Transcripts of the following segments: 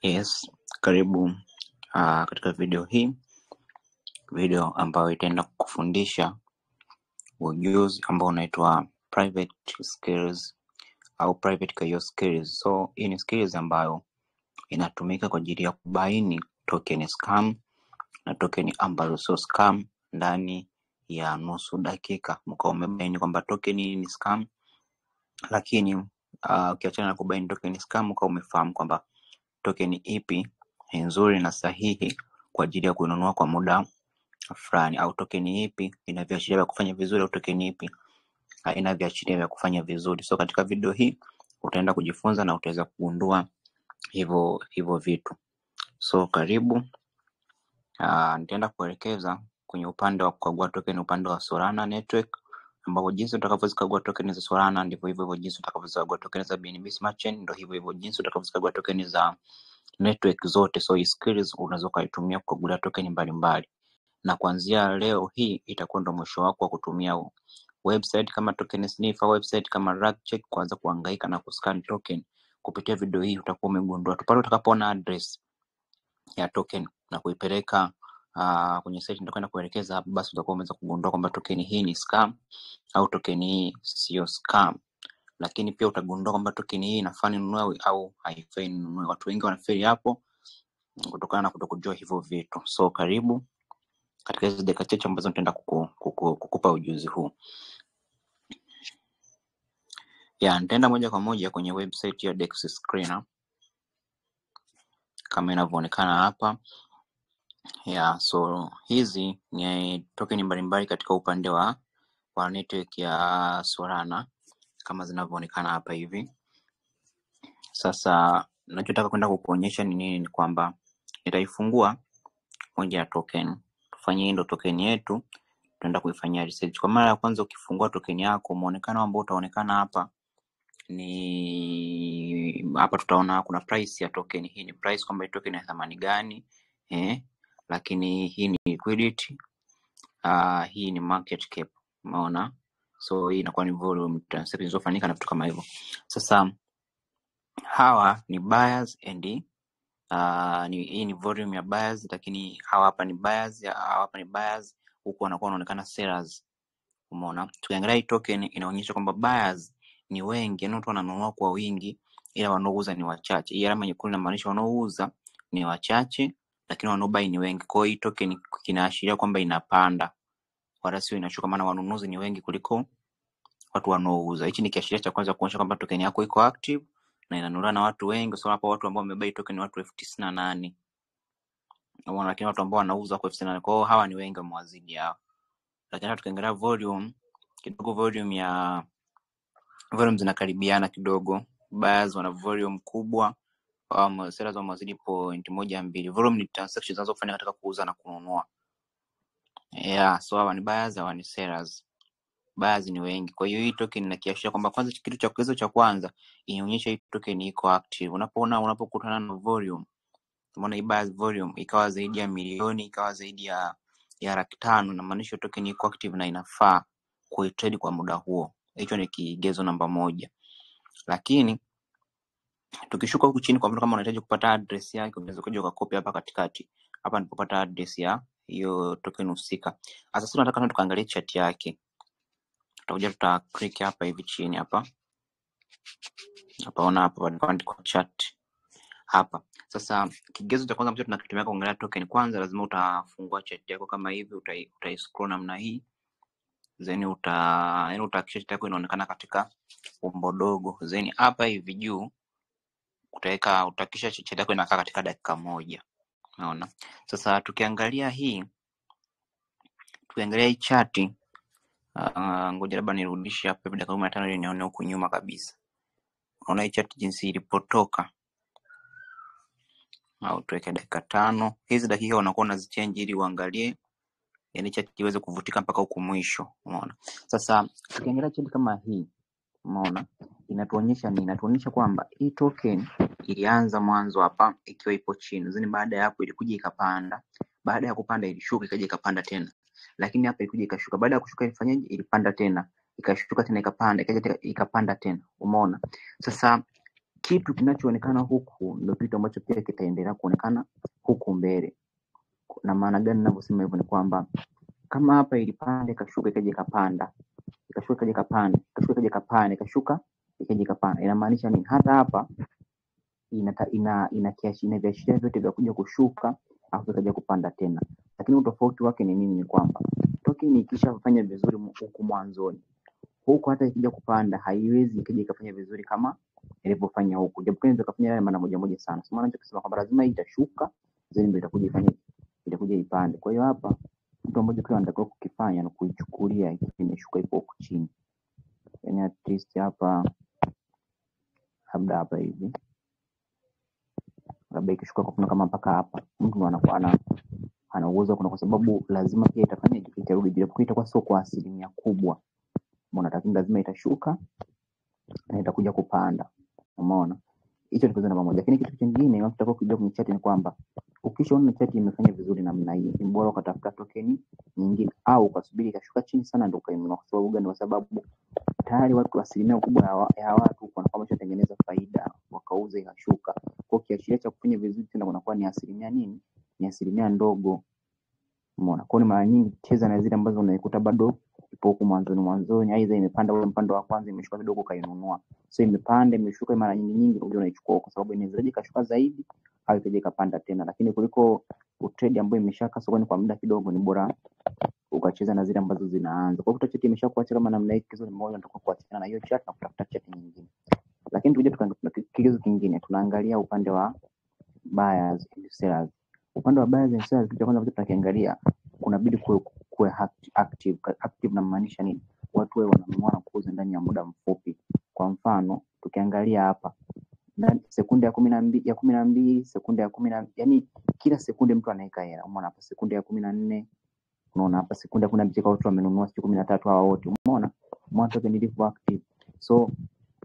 Yes, karibu katika video hii, video ambayo itaenda kufundisha ujuzi ambao unaitwa private skills au private key skills. So hii ni skills ambayo inatumika kwa ajili ya kubaini token scam na token ambazo sio scam ndani ya nusu dakika. Mkao umebaini kwamba token ni scam, lakini ukiachana na kubaini token scam, mkao umefahamu kwamba token ipi nzuri na sahihi kwa ajili ya kununua kwa muda fulani, au token ipi ina viashiria vya kufanya vizuri, au token ipi haina viashiria vya kufanya vizuri. So katika video hii utaenda kujifunza na utaweza kugundua hivyo vitu. So karibu. Nitaenda kuelekeza kwenye upande wa kukagua token, upande wa Solana network, ambapo jinsi utakavyozikagua token za Solana ndivyo hivyo jinsi utakavyozikagua token za BNB Smart Chain, ndio hivyo jinsi utakavyozikagua token za network zote. So skills unaweza kuitumia kukagua token mbalimbali, na kuanzia leo hii itakuwa ndo mwisho wako wa kutumia website kama Token Sniffer, website kama Rugcheck kuanza kuhangaika na kuscan token. Kupitia video hii utakuwa umegundua tu pale utakapoona address ya token na kuipeleka kwenye site nitakwenda kuelekeza hapo, basi utakuwa umeweza kugundua kwamba token hii ni scam au token hii sio scam. Lakini pia utagundua kwamba token hii inafaa ninunue au haifai ninunue. Watu wengi wanafeli hapo kutokana na kutokujua hivyo vitu. So karibu katika hizo dakika chache ambazo nitaenda kukupa ujuzi huu. Nitaenda moja kwa moja kwenye website ya Dex Screener kama inavyoonekana hapa. So hizi ni token mbalimbali katika upande wa network ya Solana kama zinavyoonekana hapa hivi. Sasa ninachotaka kwenda kukuonyesha ni nini, ni kwamba nitaifungua moja ya token. Tufanye ndo token yetu, tutaenda kuifanyia research. Kwa mara ya kwanza ukifungua token yako, muonekano ambao utaonekana hapa ni hapa, tutaona kuna price ya token. Hii ni price kwamba hii token ina thamani gani, lakini hii ni liquidity, hii ni market cap, umeona. So hii inakuwa ni volume transactions zilizofanyika na vitu kama hivyo. Sasa hawa ni buyers and hii ni volume ya buyers, lakini hawa hapa ni buyers, huku wanakuwa wanaonekana sellers, umeona. Tukiangalia hii token inaonyesha kwamba buyers ni wengi, yani watu wananunua kwa wingi, ila wanaouza ni wachache. Hii alama nyekundu inamaanisha wanaouza ni wachache, lakini wanaobuy ni wengi. Kwa hiyo hii token kinaashiria kwamba inapanda wala sio inashuka, maana wanunuzi ni wengi kuliko watu wanaouza. Hichi ni kiashiria cha kwanza kuonyesha kwamba token yako iko active na inanunuliwa na watu wengi. So hapa watu ambao wamebuy token ni watu 98,000, lakini watu ambao wanauza kwa 98,000. Kwa hiyo hawa ni wengi wamewazidi hao. Lakini tukiangalia volume kidogo, volume zinakaribiana kidogo. Buyers wana volume kubwa, sellers wamewazidi 0.12. Volume ni transactions zinazofanyika katika kuuza na kununua. So hawa ni buyers, hawa ni sellers. Buyers ni wengi. Kwa hiyo hii token inakiashiria kwamba kwanza, kitu cha kuweza cha kwanza inaonyesha hii token iko active. Unapokutana na volume, umeona hii buyers volume ikawa zaidi ya milioni, ikawa zaidi ya 500,000, na maanisha token iko active na inafaa kuitrade kwa muda huo. Hicho ni kigezo namba moja. Lakini tukishuka huku chini, kwa mfano kama unahitaji kupata address yake, unaweza kuja ukakopi hapa katikati. Hapa nilipopata address ya hiyo token husika. Sasa sisi tunataka tukaangalie chart yake. Tutakuja tuta click hapa hivi chini hapa. Ona hapa kwa chart hapa. Sasa kigezo cha kwanza ambacho tunakitumia kuangalia token, kwanza lazima utafungua chart yako kama hivi, utai-scroll namna hii. Then utahakikisha chart yako inaonekana katika umbo dogo. Then hapa hivi juu utahakikisha chart yako inakaa katika dakika 1. Unaona? Sasa tukiangalia hii chart, ngoja labda nirudishe hapa dakika 15 ili nione huko nyuma kabisa. Unaona hii chart jinsi ilipotoka, au tuweke dakika 5. Hizi dakika unakuwa unazichange ili uangalie, yani chart iweze kuvutika mpaka huko mwisho, umeona. Sasa tukiangalia chart kama hii, umeona, inatuonyesha kwamba hii token ilianza mwanzo hapa ikiwa ipo chini, zini baada ya hapo ilikuja ikapanda, baada ya kupanda ilishuka ikaja ikapanda tena, lakini hapa ilikuja ikashuka, baada ya kushuka ilifanyaje? Ilipanda tena, ikashuka tena, ikapanda, ikaja ikapanda tena, umeona. Sasa kitu kinachoonekana huku ndio kitu ambacho pia kitaendelea kuonekana huku mbele. Na maana gani ninavyosema hivyo? Ni kwamba kama hapa ilipanda ikashuka ikaja ikapanda, ikashuka ikaja ikapanda, ikashuka ikaja ikapanda, ikashuka ikaja ikapanda, inamaanisha nini? Hata hapa ina viashiria vyote vya kuja kushuka afu ikaja kupanda tena, lakini utofauti wake ni nini? Ni kwamba token ikishafanya vizuri huku mwanzoni, huku hata ikija kupanda haiwezi ikaja ikafanya vizuri kama ilivyofanya huku, japo inaweza kufanya yale mara moja sana. Sio maana ninachosema kwamba lazima itashuka then ndio itakuja ifanye, itakuja ipande. Kwa hiyo hapa kitu ambacho kile anatakiwa kukifanya ni kuichukulia imeshuka ipo huku chini, yani at least hapa, labda hapa hivi, labda ikishuka kwa kama mpaka hapa, mtu anakuwa ana uwezo kuna, kwa sababu lazima pia itafanya itarudi, japo itakuwa sio kwa asilimia kubwa, umeona, lakini lazima itashuka na itakuja kupanda, umeona. Hicho ni kitu namba moja. Lakini kitu kingine unataka kujua kwenye chart ni kwamba ukishaona chart imefanya vizuri namna hii, ni bora ukatafuta token nyingine au ukasubiri ikashuka chini sana ndio ukainunua. Kwa sababu gani? Kwa sababu tayari watu asilimia kubwa ya watu wanakuwa wameshatengeneza faida wakauza ikashuka. Kwa kiashiria cha kufanya vizuri tena kunakuwa ni asilimia nini? Ni asilimia ndogo, umeona. Kwa hiyo mara nyingi cheza na zile ambazo unaikuta bado ipo huko mwanzoni, aidha imepanda ule mpando wa kwanza imeshuka kidogo kainunua. So imepanda imeshuka mara nyingi ndio unaichukua, kwa sababu inaweza ikashuka zaidi au ikaja ikapanda tena. Lakini kuliko utrade ambayo imeshaka sokoni kwa muda kidogo, ni bora ukacheza na zile ambazo zinaanza. Kwa hiyo chart imeshakuacha kama namna hii, kigezo moja nitakuwa kuachana na hiyo chart na kutafuta chart nyingine. Lakini tuje kigezo kingine, tunaangalia upande wa buyers and sellers. Upande wa buyers and sellers, kitu cha kwanza tunakiangalia, kunabidi kuwe active. Active na maanisha nini? Watu wao wananunua na kuuza ndani ya muda mfupi. Kwa mfano tukiangalia hapa ndani sekunde ya 12 sekunde ya 10, yani kila sekunde mtu anaweka hela, umeona hapa sekunde ya 14, unaona hapa sekunde ya 12 kwa watu wamenunua 13 hawa wote, umeona token ilivyo active. So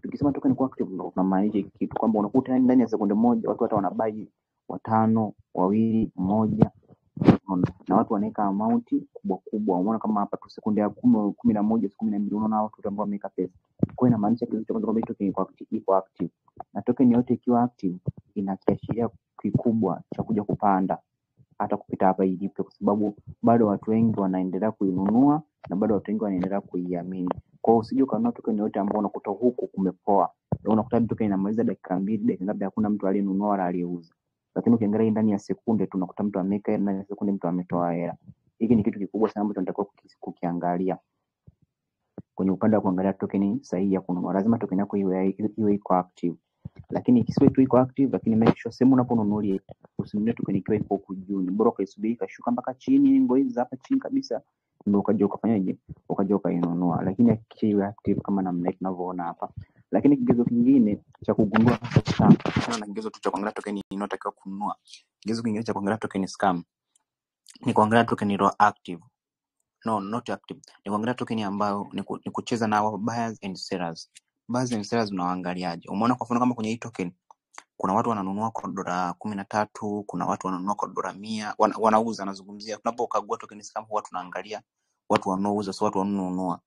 tukisema token iko active ndio tunamaanisha kitu kwamba unakuta ndani ya sekunde moja watu hata wanabai 5, 2, 1, na watu wanaweka amount kubwa. Umeona kama hapa tu sekunde ya 10, 11, 12, unaona watu ambao wameweka pesa. Kwa hiyo inamaanisha kitu cha kwanza kwamba token iko active, na token yote ikiwa active ina kiashiria kikubwa cha kuja kupanda hata kupita hapa ilipo, kwa sababu bado watu wengi wanaendelea kuinunua na bado watu wengi wanaendelea kuiamini. Kwa hiyo usije ukanunua token yote ambayo unakuta huku kumepoa, unakuta token inamaliza dakika 2, dakika labda hakuna mtu aliyenunua wala aliyeuza. Lakini ukiangalia ndani ya sekunde tunakuta mtu ameweka hela, ndani ya sekunde mtu ametoa hela. Hiki ni kitu kikubwa sana ambacho tunatakiwa kukiangalia kwenye upande wa kuangalia token sahihi ya kununua. Lazima token yako iwe iko active, lakini ikisiwe tu iko active, lakini make sure sehemu unaponunulia usinunue token ikiwa iko huko juu. Ni bora ukaisubiri kashuka mpaka chini, ngo hizi hapa chini kabisa, ndio ukaje ukafanyaje, ukaje ukainunua. Lakini hakikisha iwe active kama namna tunavyoona hapa. Lakini kigezo kingine cha kugundua scam, na kigezo tu cha kuangalia token inayotakiwa kununua, kigezo kingine cha kuangalia token scam ni kuangalia token ilo active. No, not active. Ni kuangalia token ambayo ni kucheza na buyers and sellers. Buyers and sellers unawaangaliaje? Umeona kwa mfano kama kwenye hii token kuna watu wananunua kwa $13, kuna watu wananunua kwa $100, wanauza. Nazungumzia tunapokagua token scam, huwa tunaangalia watu wanaouza, sio watu wanunua.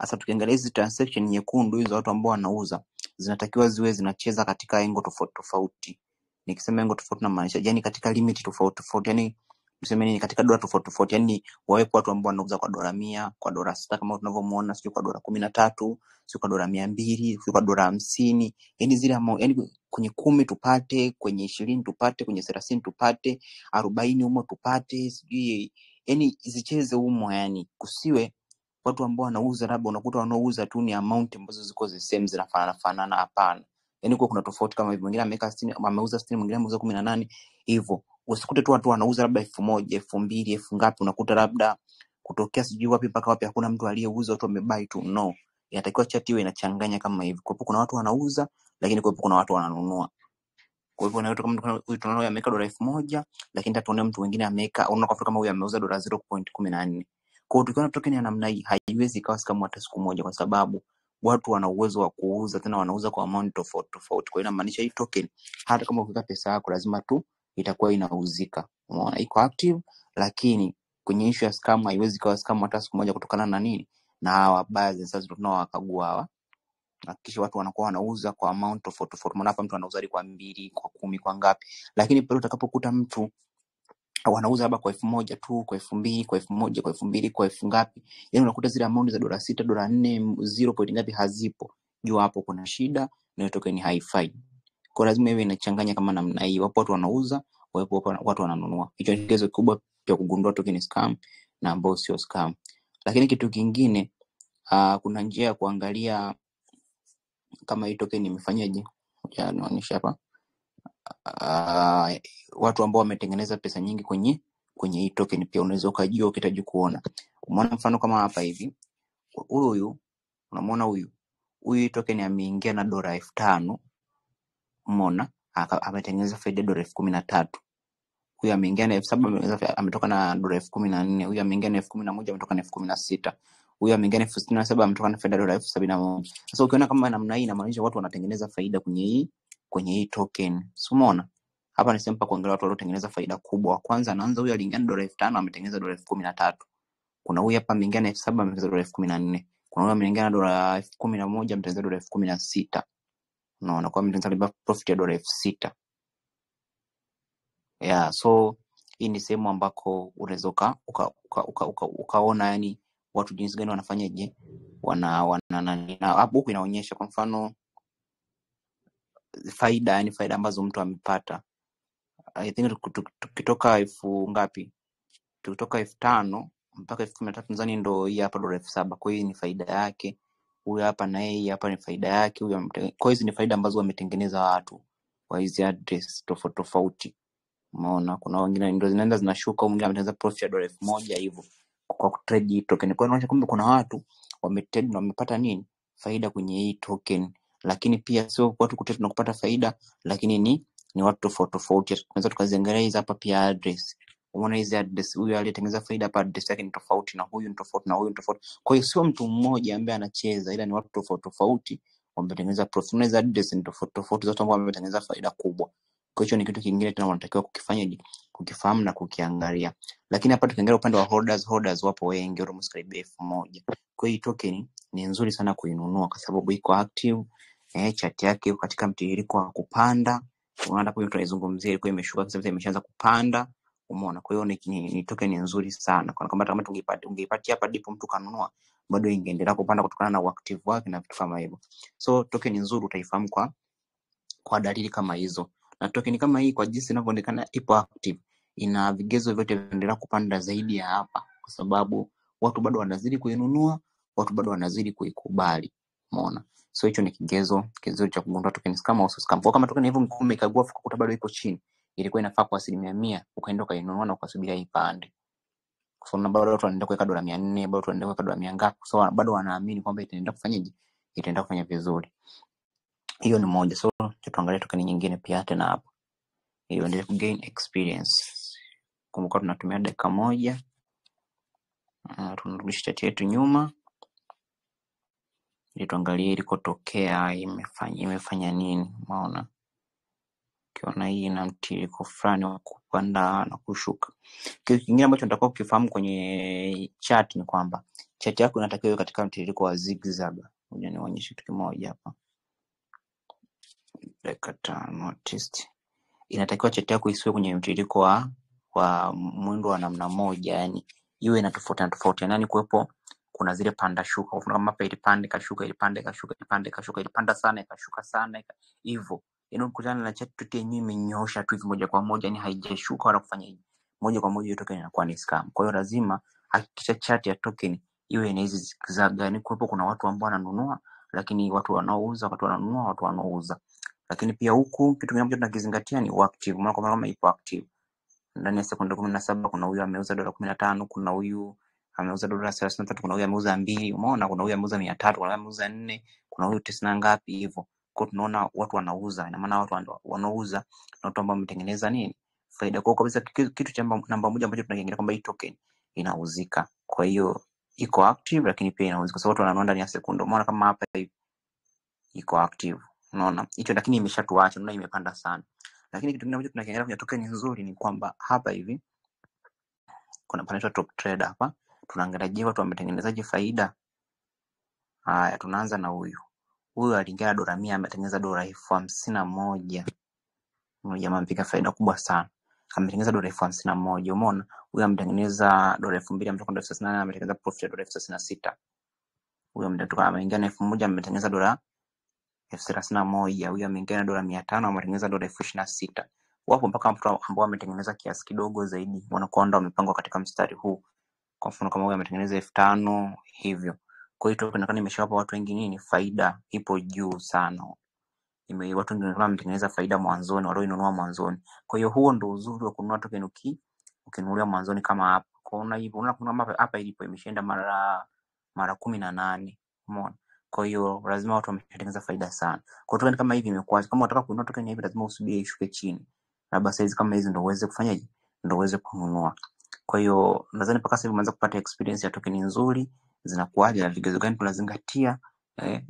Sasa tukiangalia hizi transaction nyekundu hizo, watu ambao wanauza zinatakiwa ziwe zinacheza katika engo tofauti. Nikisema engo tofauti na maanisha yani katika limit tofauti, yani tuseme nini, katika dola tofauti, yani wawepo watu ambao wanauza kwa $100, kwa $6 kama tunavyomuona, sio kwa $13, sio kwa $200, sio kwa $50, yani zile yani kwenye 10 tupate, kwenye 20 tupate, kwenye 30 tupate, 40 humo tupate, sijui yani zicheze humo, yani kusiwe watu ambao wanauza labda unakuta wanaouza tu ni amount ambazo ziko the same zinafanana. Hapana, yani kuna tofauti kama hivyo, mwingine ameweka 60, ameuza 60, mwingine ameuza 18 hivyo. Usikute tu watu wanauza labda 1000, 2000, elfu ngapi, unakuta labda kutokea sijui wapi mpaka wapi hakuna mtu aliyeuza, watu wamebuy tu. No, inatakiwa chart iwe inachanganya kama hivi. Kwa hiyo kuna watu wanauza lakini kwa hiyo kuna watu wananunua. Kwa hivyo na kama huyu tunaona ameweka $1000, lakini tatuone mtu mwingine ameweka, unaona kama huyu ameuza $0.14. Kwa hiyo tukiona token ya namna hii haiwezi kawa kama hata siku moja, kwa sababu watu wana uwezo wa kuuza, tena wanauza kwa amount tofauti. Kwa hiyo inamaanisha hii token hata kama ukiweka pesa yako lazima tu itakuwa inauzika. Umeona iko active, lakini kwenye issue ya scam haiwezi kawa scam hata siku moja, kutokana na nini? Na hawa buyers sasa tunao wakagua hawa Hakikisha watu wanakuwa wanauza kwa amount tofauti tofauti. Maana hapa mtu anauza kwa 2, kwa 10, kwa ngapi. Lakini pale utakapokuta mtu wanauza labda kwa 1000 tu, kwa 2000, kwa 1000, kwa 2000, kwa 1000 ngapi, yani unakuta zile amount za $6, $4, 0 point ngapi hazipo. Jua hapo kuna shida na hiyo token haifai. Kwa lazima iwe inachanganya kama namna hii. Wapo watu wanauza, wapo watu wananunua. Hicho ni kigezo kikubwa cha kugundua token scam na ambao sio scam. Lakini kitu kingine, kuna njia ya kuangalia kama hii token imefanyaje. Ya naonyesha hapa. Watu ambao wametengeneza pesa nyingi kwenye hii token pia unaweza ukajua ukihitaji kuona. Umeona mfano kama hapa hivi. Huyu unamwona huyu token ameingia na $5,000. Umeona? Ametengeneza faida $13,000. Huyu ameingia na 7,000 ametoka na $14,000. Huyu ameingia na 11,000 ametoka na 16,000. Huyu ameingia na 67,000 ametoka na faida $71,000. Sasa ukiona kama namna hii inamaanisha watu wanatengeneza faida kwenye hii token. Umeona? Hapa ni sehemu pa kuangalia watu waliotengeneza faida kubwa. Kwanza anaanza huyu aliingia na $5,000 ametengeneza $13,000. Kuna huyu hapa ameingia na 7,000 ametengeneza $14,000. Kuna huyu ameingia na $11,000 ametengeneza $16,000. Unaona kwa ametengeneza profit ya $6,000. Yeah, so hii ni sehemu ambako unaweza ukaona yani watu jinsi gani wanafanyaje hapo huku inaonyesha kwa mfano faida, yani faida ambazo mtu amepata. I think tukitoka ngapi? Tukitoka 5,000 mpaka 13,000 nadhani ndio hii hapa $7,000. Kwa hiyo ni faida yake. Huyu hapa na yeye hapa ni faida yake. Kwa hiyo ni faida ambazo wametengeneza watu kwa hizi address tofauti tofauti. Umeona kuna wengine ndio zinaenda zinashuka, mwingine ametengeneza profit ya $1,000 hivyo kwa kutrade hii token. Kwa hiyo inaonyesha kwamba kuna watu wametrade na wamepata nini? Faida kwenye hii token. Lakini pia sio watu kutrade na kupata faida, lakini ni watu tofauti tofauti. Tunaweza tukaziangalia hizi hapa pia address. Umeona hizi address, huyu aliyetengeneza faida hapa address yake ni tofauti na huyu ni tofauti na huyu ni tofauti. Kwa hiyo sio mtu mmoja ambaye anacheza, ila ni watu tofauti tofauti wametengeneza profit. Unaweza address ni tofauti tofauti zote ambao wametengeneza faida kubwa. Kwa hiyo ni kitu kingine tena wanatakiwa kukifahamu na kukiangalia. Lakini hapa tukiangalia upande wa holders wapo wengi, almost karibu 1,000. Kwa hiyo token ni nzuri sana kuinunua kwa sababu iko active, chart yake iko katika mtiririko wa kupanda. Unaona hapo tunaizungumzia ilikuwa imeshuka, sasa imeshaanza kupanda. Umeona? Kwa hiyo ni token nzuri sana. Kwa kama ungeipatia hapa ndipo mtu kanunua, bado ingeendelea kupanda kutokana na active wake na vitu kama hivyo. So token nzuri utaifahamu kwa dalili kama hizo. Na token kama hii kwa jinsi inavyoonekana ipo active, ina vigezo vyote vinaendelea kupanda zaidi ya hapa kwa sababu watu bado wanazidi kuinunua, watu bado wanazidi kuikubali. Umeona? So hicho ni kigezo cha kugundua token kama uso scam. Kwa kama token hivyo umekagua kukuta bado iko chini, ilikuwa inafaa kwa 100%, ukaenda ukainunua na ukasubiria ipande. Kwa sababu bado watu wanaenda kuweka $400, bado watu wanaenda kuweka $100 ngapi, so bado wanaamini kwamba itaenda kufanyaje? Itaenda kufanya vizuri. Hiyo ni moja. So tuangalie token nyingine pia tena hapa. Hiyo ndio gain experience. Kumbuka tunatumia dakika 1. Tunarudisha chati yetu nyuma ili tuangalie ilikotokea imefanya nini. Umeona? Ukiona hii ina mtiririko fulani wa kupanda na kushuka. Kitu kingine ambacho nataka ukifahamu kwenye chart ni kwamba chart yako inatakiwa iwe katika mtiririko wa zigzag. Ngoja nionyeshe kitu kimoja hapa. Dakika 5 test. Inatakiwa chart yako isiwe kwenye mtiririko wa mwendo wa namna moja, yani iwe inatofautiana, yani kuwepo kuna zile panda shuka. Kwa mfano kama hapa ilipanda ikashuka, ilipanda ikashuka, ilipanda ikashuka, ilipanda sana ikashuka sana hivyo. Yani ukutana na chart tu yenyewe imenyoosha tu hivi moja kwa moja, yani haijashuka wala kufanya hivi. Moja kwa moja hiyo token inakuwa ni scam. Kwa hiyo lazima hakikisha chart ya token iwe ina hizi zigzag, yani kuwepo kuna watu ambao wananunua, lakini watu wanaouza, watu wananunua, watu wanaouza. Lakini pia huku kitu kingine ambacho tunakizingatia ni active. Maana kama ipo active ndani ya sekunde 17, kuna huyu ameuza $15, kuna huyu ameuza $33, kuna huyu ameuza 2, umeona, kuna huyu ameuza 300, kuna huyu ameuza 4, kuna huyu 90 ngapi hivyo. Kwa hiyo tunaona watu wanauza, ina maana watu wanauza na watu ambao wametengeneza nini? Faida. Kwa kabisa kitu cha namba moja ambacho tunakiangalia kwamba hii token inauzika. Kwa hiyo iko active lakini pia inauzika kwa sababu watu wananunua ndani ya sekunde. Umeona kama hapa iko active. Unaona? Hicho lakini imeshatuacha, unaona imepanda sana. Lakini kitu kingine ambacho tunakiangalia kwenye token nzuri ni kwamba hapa hivi kuna panaitwa top trader hapa. Tunaangalia je, watu wametengenezaje faida. Haya, tunaanza na huyu. Huyu aliingia dola 100 ametengeneza dola 51,000. Jamaa amepiga faida kubwa sana. Ametengeneza dola 51,000. Umeona? Huyu ametengeneza dola 2,000 ametoka dola 38 ametengeneza profit ya dola 36,000. Huyu ameingia na 1,000 ametengeneza dola 31,000. Huyu ameingia na dola 500 ametengeneza dola 26,000. Wapo mpaka mtu ambao ametengeneza kiasi kidogo zaidi. Wanakuwa wamepangwa katika mstari huu. Kwa mfano kama huyu ametengeneza 5,000 hivyo. Kwa hiyo token inaonekana imeshawapa watu wengi nini? Faida ipo juu sana. Watu wengi wametengeneza faida mwanzoni, walioinunua mwanzoni. Kwa hiyo huo ndio uzuri wa kununua token ukinunulia mwanzoni kama hapa. Unaona hivyo, unaona hapa ilipo imeshaenda mara 18. Umeona? Kwa hiyo lazima watu wametengeneza faida sana. Kwa token kama hivi imekuwa, kama unataka kununua token hivi lazima usubiri ishuke chini. Labda size kama hizi ndio uweze kufanyaje? Ndio uweze kununua. Kwa hiyo nadhani mpaka sasa hivi umeanza kupata experience ya token nzuri, zinakuaje na vigezo gani tunazingatia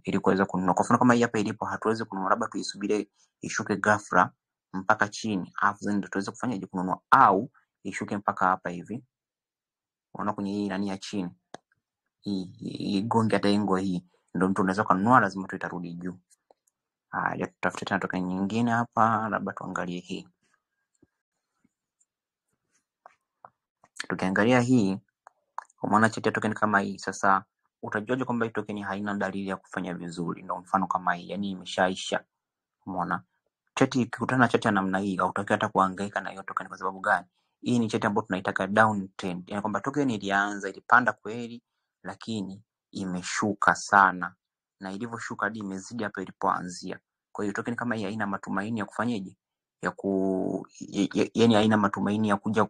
ili kuweza kununua. Kwa mfano kama hii hapa ilipo, hatuwezi kununua, labda tuisubiri ishuke ghafla mpaka chini, afu ndio tuweze kufanyaje? Kununua, au ishuke mpaka hapa hivi. Unaona kwenye hii nani ya chini, hii gonge hata ingo hii, ndio mtu unaweza kununua, lazima tu itarudi juu. Haya, tutafute tena token nyingine hapa, labda tuangalie hii. Tukiangalia hii, kwa maana cheti ya token kama hii, sasa utajuaje kwamba hii token haina dalili ya kufanya vizuri? Ndio mfano kama hii, yani imeshaisha. Umeona? Cheti ikikutana na cheti ya namna hii, hautaki hata kuhangaika na hiyo token. Kwa sababu gani? Hii ni cheti ambayo tunaitaka downtrend, yani kwamba token ilianza, ilipanda kweli, lakini imeshuka sana, na ilivyoshuka hadi imezidi hapa ilipoanzia. Kwa hiyo token kama hii haina matumaini ya kufanyaje, yani haina matumaini ya kuja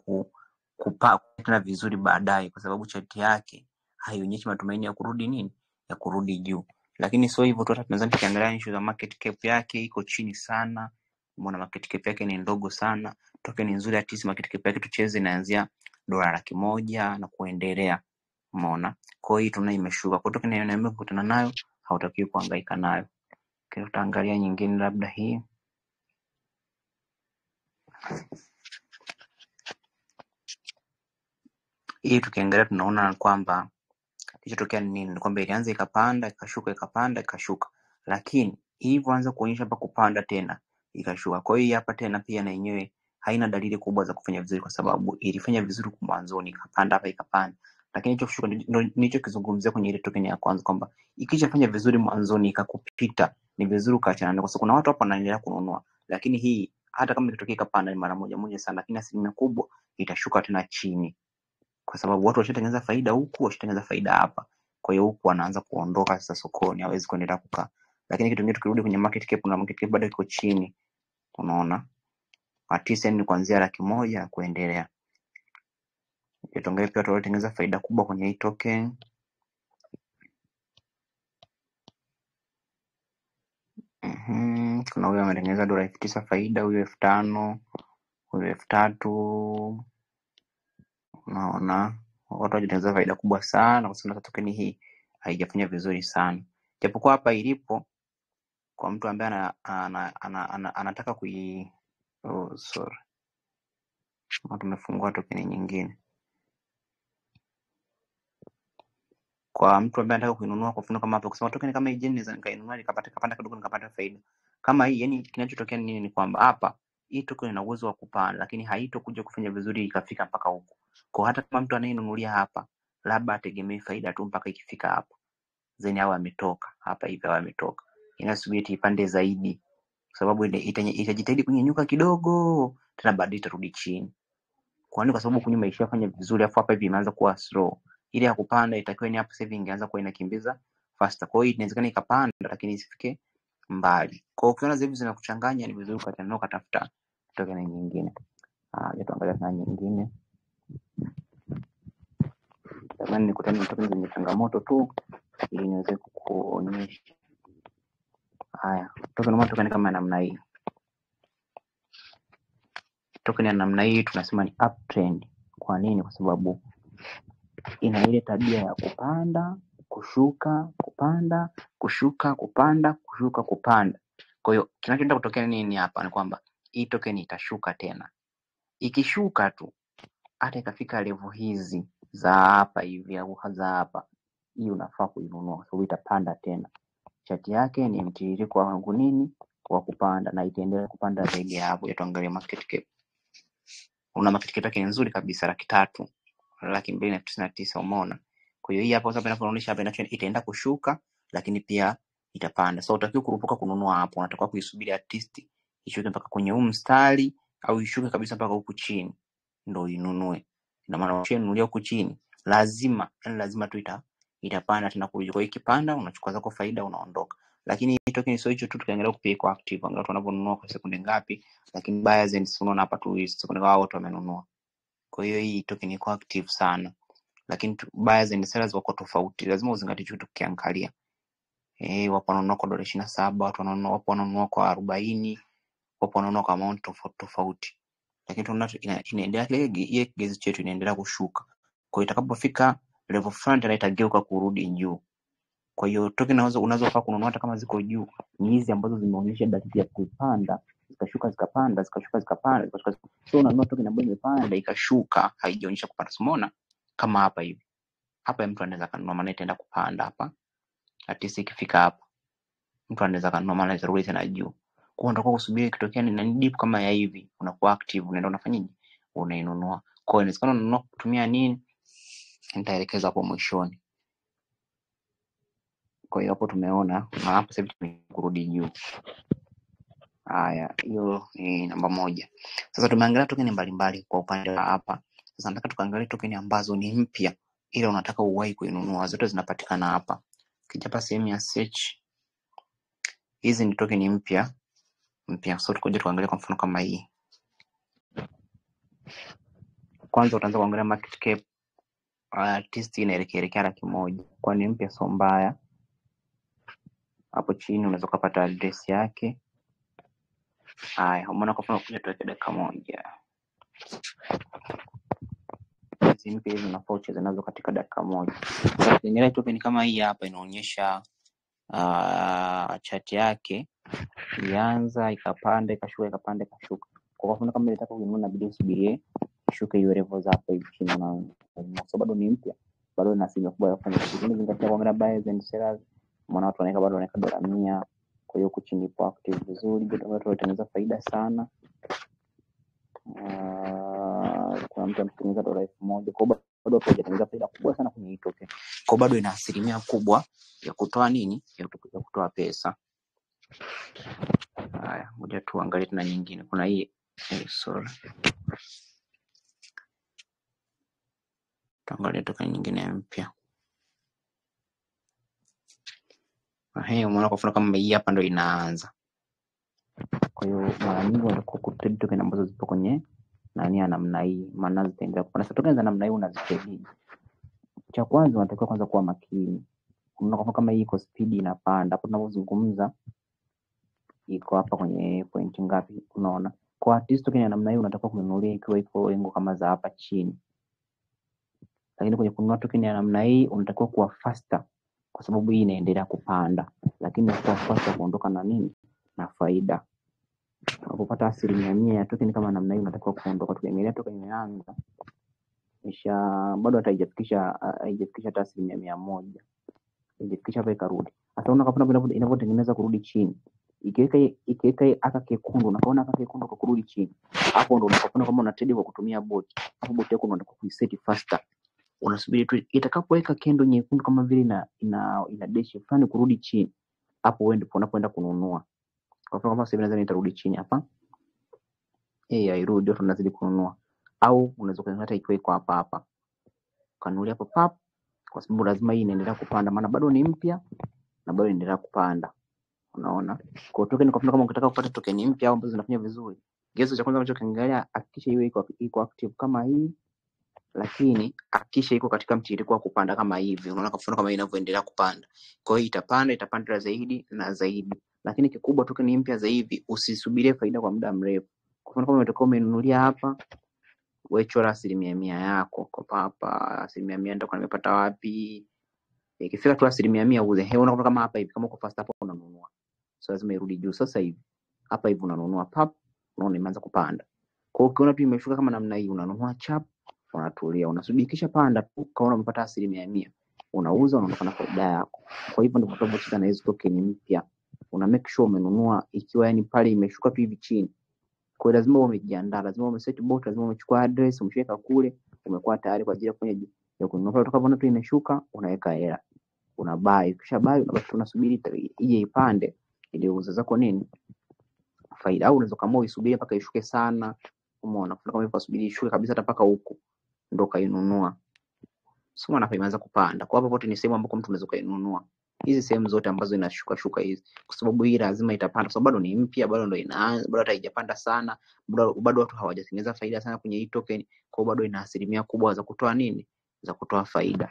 kupata vizuri baadaye, kwa sababu cheti yake haionyeshi matumaini ya kurudi nini, ya kurudi juu. Lakini sio hivyo tu, hata tunaweza tukiangalia issue za market cap yake iko chini sana. Umeona market cap yake ni ndogo sana. Token nzuri at least market cap yake tucheze inaanzia dola 100,000 na kuendelea. Umeona? Kwa hiyo tunaona imeshuka. Kwa token inayoenda kukutana nayo hautakiwi kuhangaika nayo. Kwa tutaangalia nyingine, labda hii. Hii tukiangalia tunaona kwamba kilichotokea ni nini? Ni kwamba ilianza ikapanda, ikashuka, ikapanda, ikashuka. Lakini ilivyoanza kuonyesha hapa kupanda tena, ikashuka. Kwa hiyo hapa tena pia na yenyewe haina dalili kubwa za kufanya vizuri, kwa sababu ilifanya vizuri kwa mwanzoni, ikapanda hapa ikapanda. Lakini hicho kushuka nicho kizungumzia kwenye ile token ya kwanza, kwamba ikishafanya vizuri mwanzoni ikakupita, ni vizuri ukaachana nayo, kwa sababu kuna watu hapo wanaendelea kununua. Lakini hii hata kama ikitokea ikapanda ni mara moja sana, lakini asilimia kubwa itashuka tena chini, kwa sababu watu washatengeneza faida huku, washatengeneza faida hapa. Kwa hiyo huku wanaanza kuondoka sasa sokoni, hawezi kuendelea kukaa. Lakini kitu kingine, tukirudi kwenye market cap, na market cap bado iko chini. Unaona? Atisa ni kuanzia 100,000 kuendelea. Tuangalie pia watu waliotengeneza faida kubwa kwenye hii token. Kuna huyu ametengeneza dola 9,000 faida, huyu 5,000, huyu 3,000. Unaona? Watu wametengeneza faida kubwa sana, kwa sababu token hii haijafanya vizuri sana. Japokuwa hapa ilipo, kwa mtu ambaye anataka sorry, tumefungua token nyingine. Kwa mtu ambaye anataka kuinunua, kwa mfano kama hapa, kusema token kama hii naweza nikainunua nikapanda kidogo nikapata faida kama hii. Yani kinachotokea nini? Ni kwamba hapa hii token ina uwezo wa kupanda, lakini haitokuja kufanya vizuri ikafika mpaka huko. Kwa hata kama mtu anayenunulia hapa, labda ategemee faida tu mpaka ikifika hapa, then hao ametoka hapa hivi, hao ametoka, inasubiri ipande zaidi, kwa sababu itajitahidi kunyanyuka kidogo, tena baadaye itarudi chini. Kwa nini? Kwa sababu kunyuma ishafanya vizuri, afu hapa hivi imeanza kuwa slow. Ile ya kupanda itakiwa ni hapo sasa hivi ingeanza kuwa inakimbiza faster. Kwa hiyo inawezekana ikapanda lakini isifike mbali. Kwa hiyo ukiona hivi zinakuchanganya, ni vizuri ukachanua katafuta token nyingine. Tuangalia na nyingine. Jamani, nikutane na token zenye changamoto tu ili niweze kuonyesha. Haya, token kama namna hii. Token ya namna hii tunasema ni uptrend. Kwa nini? Kwa sababu ina ile tabia ya kupanda, kushuka, kupanda, kushuka, kupanda, kushuka, kupanda. Kwa hiyo kinachoenda kutokea nini hapa ni kwamba hii token itashuka tena. Ikishuka tu hata ikafika level hizi za hapa hivi au za hapa, hii unafaa kuinunua kwa sababu itapanda tena. chati yake ni mtiririko wangu nini wa kupanda, na itaendelea kupanda zaidi ya hapo. Tuangalie market cap. Una market cap yake nzuri kabisa 300,000, 299,000, umeona. Kwa hiyo hii hapo sasa inaonyesha hapa itaenda kushuka lakini pia itapanda. So utakiwa kurupuka kununua hapo, unatakiwa kuisubiri at least ishuke mpaka kwenye huu mstari au ishuke kabisa mpaka huku chini ndio inunue. Ina maana ukishanunulia huku chini lazima tu itapanda tena kurudi. Kwa hiyo ikipanda unachukua zako faida unaondoka. Lakini hii token sio hicho tu, tukiangalia kupiga kwa active, angalau tunaponunua kwa sekunde ngapi, lakini buyers and sellers hapa tu sekunde wao wote wamenunua. Kwa hiyo hii token iko active sana. Lakini buyers and sellers wako tofauti. Lazima uzingatie kitu ukiangalia. Wapo wananunua kwa $27, wapo wananunua kwa 40, wapo wananunua kwa amount tofauti. Lakini tunaona inaendelea ile kigezo chetu inaendelea kushuka. Kwa hiyo itakapofika level front itageuka kurudi juu. Kwa hiyo token unaweza kununua hata kama ziko juu. Ni hizi ambazo zimeonyesha dalili ya kupanda, zikashuka zikapanda, zikashuka zikapanda, zikashuka. So unanunua token ambayo imepanda ikashuka, haijaonyesha kupanda. Umeona kama hapa hivi. Hapa mtu anaweza kanunua, maana itaenda kupanda hapa. At least ikifika hapa mtu anaweza kanunua, maana itarudi tena juu. Kwa hiyo unataka kusubiri kitokea ni dip kama ya hivi, unakuwa active, unaenda unafanyaje? Unainunua. Kwa hiyo inawezekana unanunua kutumia nini? Nitaelekeza hapo mwishoni. Kwa hiyo hapo tumeona na hapo sasa tumerudi juu. Haya, hiyo ni namba 1. Sasa tumeangalia token mbalimbali kwa upande wa hapa. Sasa nataka tukaangalie token ambazo ni mpya ile unataka uwahi kuinunua. Zote zinapatikana hapa. Kija hapa sehemu ya search. Hizi ni token mpya. So tukoje tuangalie kwa mfano kama hii. Kwanza utaanza kuangalia market cap. Artist inaelekea 100,000. Kwa ni mpya sio mbaya. Hapo chini unaweza kupata address yake. Haya, umeona kwa mfano kuja tuweke dakika 1. Hizi mpya hizo na voucher zinazo katika dakika 1. Ukiangalia token kama hii hapa inaonyesha chart yake ilianza ikapanda ikashuka ikapanda ikashuka. Kwa mfano kama unataka kununua inabidi usubirie ishuke hiyo levels hapo hivi chini, na so bado ni mpya, bado ina asilimia kubwa ya kufanya kitu. Zingatia kwa buyers and sellers, maana watu wanaweka bado wanaweka $100. Kwa hiyo huku chini ipo active vizuri, ndio tunatengeneza faida sana. Kwa mtu anatengeneza $1,000, kwa bado tunatengeneza faida kubwa sana kwenye hii token. Kwa bado ina asilimia kubwa ya kutoa nini? Ya kutoa pesa. Haya, ngoja tuangalie tena nyingine. Kuna hii sorry. Tuangalie token nyingine mpya. Umeona kwa mfano kama hii hapa ndio inaanza. Kwa hiyo mara nyingi wanakuwa kutrade token ambazo zipo kwenye nani ya namna hii, maana zitaendelea kupanda. Sasa token za namna hii unazitrade. Cha kwanza unatakiwa kwanza kuwa makini. Unaona kwa kama hii iko speed inapanda. Hapo tunapozungumza iko hapa kwenye point ngapi? Unaona. Kwa artist token ya namna hii unatakiwa kununulia ikiwa iko lengo kama za hapa chini. Lakini kwenye kununua token ya namna hii unatakiwa kuwa faster kwa sababu hii inaendelea kupanda. Lakini kwa faster kuondoka na nini? Na faida. Unapopata 100% ya token kama namna hii unatakiwa kuondoka. Tukiangalia token imeanza bado hata haijafikisha hata 100%. Haijafikisha hapa ikarudi. Sasa unaona inapotengeneza kurudi chini. Ikiweka aka kekundu, unaona aka kekundu kwa kurudi chini. Hapo ndio unapoona kama una trade kwa kutumia bot. Hapo bot yako unataka kuiset faster. Unasubiri tu itakapoweka candle nyekundu kama vile ina dash fulani kurudi chini. Hapo wewe ndipo unapoenda kununua. Kwa mfano kama sasa hivi nitarudi chini hapa. Hairudi, tunazidi kununua. Au unaweza kuangalia ikiwa iko hapa. Kanunulia hapo pap, kwa sababu lazima hii inaendelea kupanda, maana bado ni mpya na bado inaendelea kupanda. Unaona? Kwa token kwa mfano kama unataka kupata token mpya au ambazo zinafanya vizuri, kigezo cha kwanza ambacho kiangalia, hakikisha iwe iko active kama hii, lakini hakikisha iko katika mtiririko wa kupanda kama hivi. Unaona kwa mfano kama inavyoendelea kupanda. Kwa hiyo itapanda zaidi na zaidi. Lakini kikubwa token mpya za hivi usisubirie faida kwa muda mrefu. Kwa mfano kama umetoka umenunulia hapa, wewe chora 100% yako kwa hapa. 100% ndio nimepata wapi? Ikifika tu 100% uuze. Unaona kama hapa hivi, kama uko fast hapo unanunua. So lazima irudi juu. Sasa hivi hapa hivi unanunua pap, unaona imeanza kupanda. Kwa hiyo ukiona tu imeshuka kama namna hii unanunua chap, unatulia, unasubiri kisha panda tu, kaona umepata 100%. unauza, unaondoka na faida yako. Kwa hivyo ndivyo tunavyocheza na hizo token mpya. Una make sure umenunua ikiwa yani pale imeshuka tu hivi chini. Kwa hiyo lazima umejiandaa, lazima umeset bot, lazima umechukua address, umeshaweka kule, umekuwa tayari kwa ajili ya kufanya ya kununua. Pale utakapoona tu imeshuka, unaweka hela, una buy. Kisha buy, unabaki unasubiri ije ipande ili uuze zako nini faida. Au unaweza kama uisubiri mpaka ishuke sana, umeona, kama hivyo usubiri ishuke kabisa hata mpaka huko ndio kainunua. Sio maana imeanza kupanda. Kwa hapo pote ni sehemu ambapo mtu unaweza kainunua. Hizi sehemu zote ambazo inashuka shuka hizi, kwa sababu hii lazima itapanda, kwa sababu bado ni mpya, bado ndio inaanza, bado haijapanda sana, bado watu hawajatengeneza faida sana kwenye hii token, kwa bado ina asilimia kubwa za kutoa nini, za kutoa faida.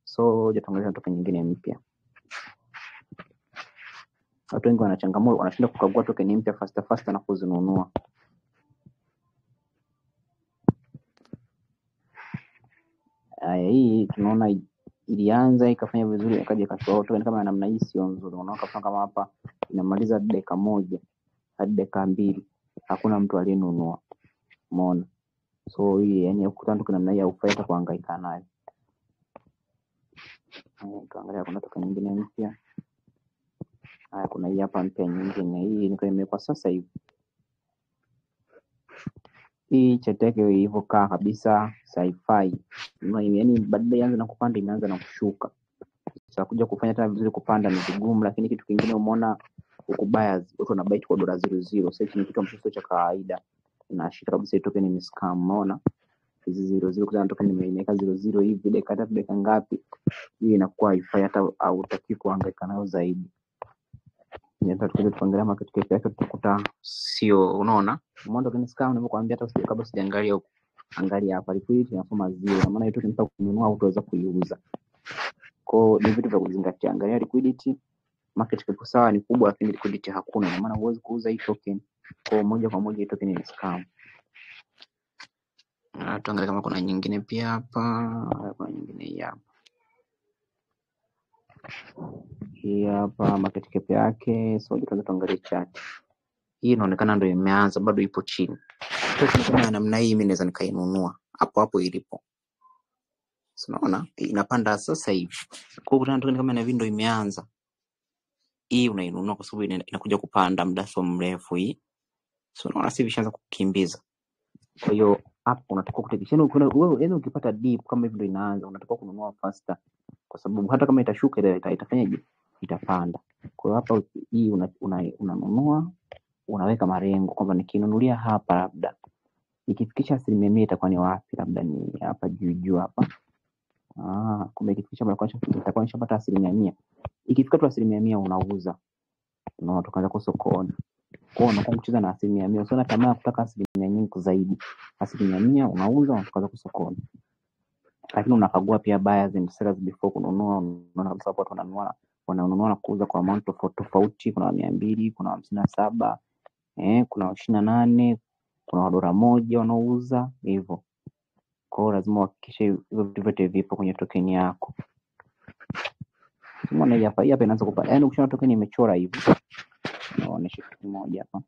So tuangalie token nyingine mpya. Watu wengi wana changamoto, wanashinda kukagua token mpya faster na kuzinunua. Hii tunaona ilianza ikafanya vizuri, ikaja ikatoa token kama namna hii, sio nzuri. Unaona kama hapa inamaliza dakika 1 hadi dakika 2 hakuna mtu aliyenunua, umeona. So hii yani ukutana tu namna hii haufai kuhangaika nayo. Tuangalia kuna token nyingine mpya. Kuna hii hapa mpya nyingine, hii niko imekuwa sasa hivi. Hii chart yake hivyo kaa kabisa sci-fi. Yani badala ianze na kupanda imeanza na kushuka. Sasa kuja kufanya tena vizuri kupanda ni vigumu, lakini kitu kingine umeona huko buyers watu wana buy kwa $0.00. Sasa ni kitu ambacho sio cha kawaida. Inaashika kabisa hii token ni scam, umeona? Hizi 00 kuzana token imeweka 00 hivi dakika ngapi? Hii inakuwa haifai hata hautaki kuhangaika nayo zaidi. Ndio tukija tuangalia market cap yake tutakuta sio, unaona? Umeona kwenye scam nimekuambia hata kabla sijaangalia huko. Angalia hapa liquidity inasoma 0. Maana hiyo tunataka kununua au tuweza kuiuza. Kwa ni vitu vya kuzingatia. Angalia liquidity, market cap sawa ni kubwa lakini liquidity hakuna. Maana huwezi kuuza hii token kwa moja kwa moja, hii token ni scam. Tuangalie kama kuna nyingine pia hapa. Kuna nyingine hapa. Hii hapa market cap yake, so tunaweza tuangalie chart. Hii inaonekana ndio imeanza, bado ipo chini. Kama namna hii mimi naweza nikainunua hapo ilipo. Unaona? Inapanda sasa hivi. Kwa hiyo tunataka kama na window imeanza. Hii unainunua kwa sababu inakuja kupanda muda so mrefu hii. So unaona sasa vishaanza kukimbiza. Kwa hiyo hapo unatakiwa kutekeshana, wewe yani ukipata dip kama hivi ndio inaanza, unatakiwa kununua faster kwa sababu hata kama itashuka itafanyaje? Itapanda. Kwa hiyo hapa hii unanunua, unaweka malengo kwamba nikinunulia hapa labda ikifikisha 100% itakuwa ni wapi? Labda ni hapa juu hapa. Kumbe ikifikisha itakuwa nishapata 100%. Ikifika tu 100% unauza. Unaona tukaanza kwa sokoni. Kwa hiyo unakuwa kucheza na 100%. Usiona tamaa kutaka 100% nyingi zaidi. 100% unauza na tukaanza kwa sokoni. Lakini unakagua pia buyers and sellers before kununua. Unaona kabisa watu wananunua na kuuza kwa amount tofauti. Kuna 200, kuna 57, kuna 28, kuna $1 wanaouza hivyo. Kwa hiyo lazima uhakikishe hivyo vitu vyote vipo kwenye token yako. Umeona hapa inaanza kupanda. Yaani ukishaona token imechora hivi. Naonyesha kitu kimoja hapa.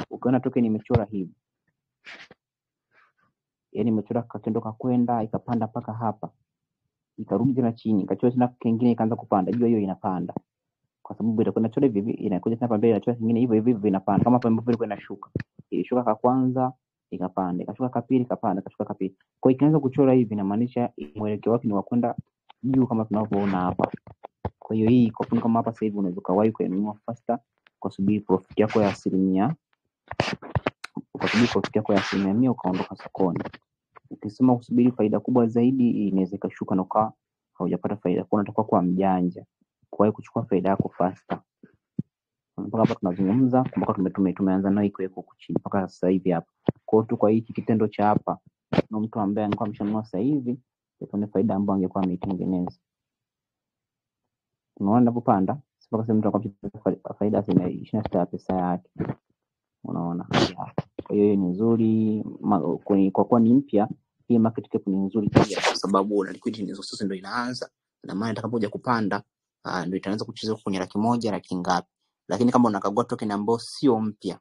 Ukiona token imechora hivi. Yaani imechora katendo kwenda ikapanda paka hapa. Ikarudi tena chini, ikachora tena kingine ikaanza kupanda. Jua hiyo inapanda. Kwa sababu itakwenda chora hivi inakuja tena mbele inachora kingine hivyo inapanda. Kama hapa ambapo ilikuwa inashuka. Ilishuka kwa kwanza ikapanda, ikashuka kwa pili ikapanda, ikashuka kwa pili. Kwa hiyo ikianza kuchora hivi inamaanisha mwelekeo wake ni wa kwenda juu kama tunavyoona hapa. Kwa hiyo hii kwa mfano kama hapa sasa hivi unaweza kawahi kununua faster kwa sababu profit yako ya 100%. Kwa sababu profit yako ya 100% ukaondoka sokoni. Ukisema kusubiri faida kubwa zaidi inaweza kushuka na ukawa haujapata faida. Kwa unatakiwa kuwa mjanja. Kwa kuchukua faida yako faster. Mpaka hapa tunazungumza, kumbuka tumeanza nayo iko huko chini mpaka sasa hivi hapa. Kwa hiyo tu kwa hiki kitendo cha hapa na mtu ambaye angekuwa ameshanunua sasa hivi, itakuwa faida ambayo angekuwa ameitengeneza. Unaona ninapopanda, sipaka sema mtu akapata faida asilimia 26 pesa yake. Unaona? Kwa hiyo ni nzuri kwa kuwa ni mpya, hii market cap ni nzuri pia kwa sababu na liquidity ni sasa ndio inaanza. Na maana itakapokuja kupanda, ndio itaanza kucheza kwenye 100,000 laki ngapi. Lakini kama unakagua token ambayo sio mpya,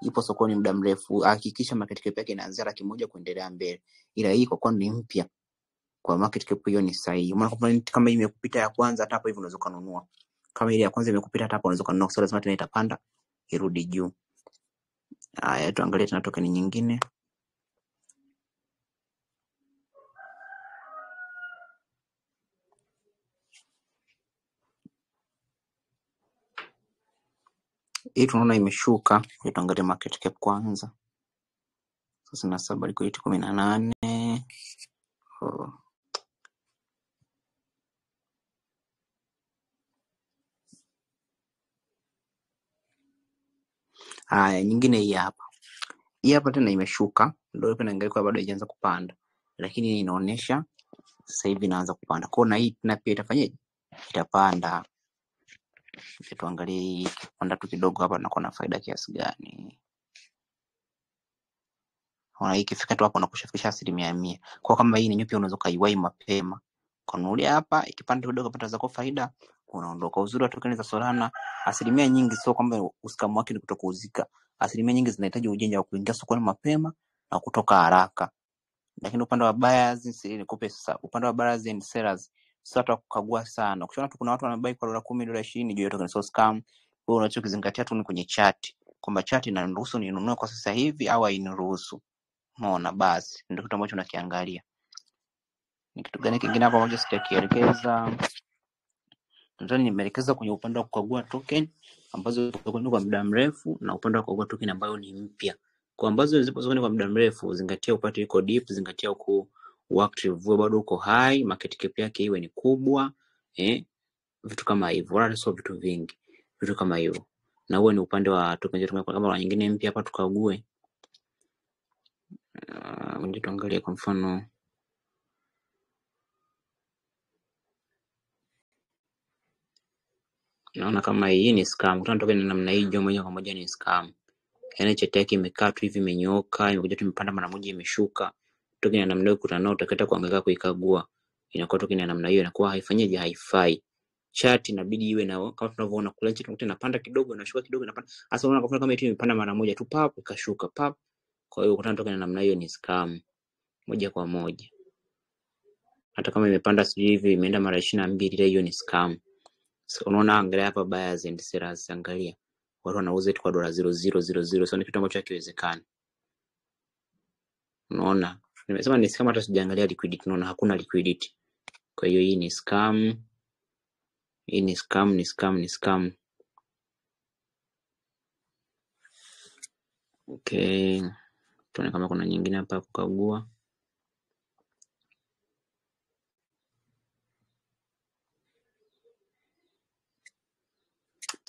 ipo sokoni muda mrefu, hakikisha market cap yake inaanzia 100,000 kuendelea mbele. Ila hii kwa kuwa ni mpya, kwa market cap hiyo ni sahihi. Maana component kama hii imekupita ya kwanza, hata hapo hivi unaweza kununua. Kama ile ya kwanza imekupita hata hapo unaweza kununua, kwa sababu lazima tena itapanda irudi juu. Haya, tuangalie tena token nyingine. Hii tunaona imeshuka. Tuangalie market cap kwanza. Sasa na saba liquidity 18. Haya, nyingine hii hapa. Hii hapa tena imeshuka. Ndio ipo inaangalia kwa bado haijaanza kupanda. Lakini inaonyesha sasa hivi inaanza kupanda. Kwa na hii na pia itafanyaje? Itapanda. Tuangalie hii kupanda tu kidogo hapa na kuna faida kiasi gani. Ona hii ikifika tu hapo unakushafikisha 100%. Kwa kama hii ni nyupi unaweza kaiwai mapema. Kanunulia hapa ikipanda kidogo pata zako faida unaondoka. Uzuri wa tokeni za Solana 100% nyingi sio kwamba uskamu wake ni kutokuuzika. 100% nyingi zinahitaji ujanja wa kuingia sokoni mapema na kutoka haraka. Lakini upande wa buyers nikupe sasa, upande wa buyers and sellers sasa tutakagua sana. Ukiona tu kuna watu wanabai kwa $10, $20, juu token so scam. Wewe unachokizingatia tu ni kwenye chat, kwamba chat inaniruhusu ninunue kwa sasa hivi au hainiruhusu. Umeona, basi ndio kitu ambacho unakiangalia. Ni kitu gani kingine hapo ambacho sitakielekeza? Nadhani nimeelekeza kwenye upande wa kukagua token ambazo zipo kwa muda mrefu na upande wa kukagua token ambayo ni mpya. Kwa ambazo zipo kwa muda mrefu, zingatia upate iko deep, zingatia uko active, bado uko high, market cap yake iwe ni kubwa, vitu kama hivyo. Wala sio vitu vingi, vitu kama hivyo. Na huo ni upande wa token zetu. Kama nyingine mpya hapa tukague. Ngoja tuangalie kwa mfano. Naona kama hii ni scam. Kutana token namna hii moja kwa moja ni scam. Yaani chart yake imekaa tu hivi imenyooka, imekuja tu imepanda mara moja imeshuka. Token ya namna hiyo kutana nao utakata kuangalia kuikagua. Inakuwa token ya namna hiyo inakuwa haifanyaje, haifai. Chart inabidi iwe na kama tunavyoona kule chart inapanda kidogo inashuka kidogo inapanda. Sasa unaona kama hiyo imepanda mara moja tu pap ikashuka pap. Kwa hiyo kutana token ya namna hiyo ni scam moja kwa moja. Hata kama imepanda sijui hivi imeenda mara 22 ile hiyo ni scam. So, unaona angalia hapa buyers and sellers, angalia. Watu wanauza kwa $0.0000. So ni kitu ambacho hakiwezekani. Unaona? Nimesema ni scam hata sijaangalia liquidity. Unaona hakuna liquidity. Kwa hiyo hii ni scam. Hii ni scam. Okay. Tuone kama kuna nyingine hapa kukagua.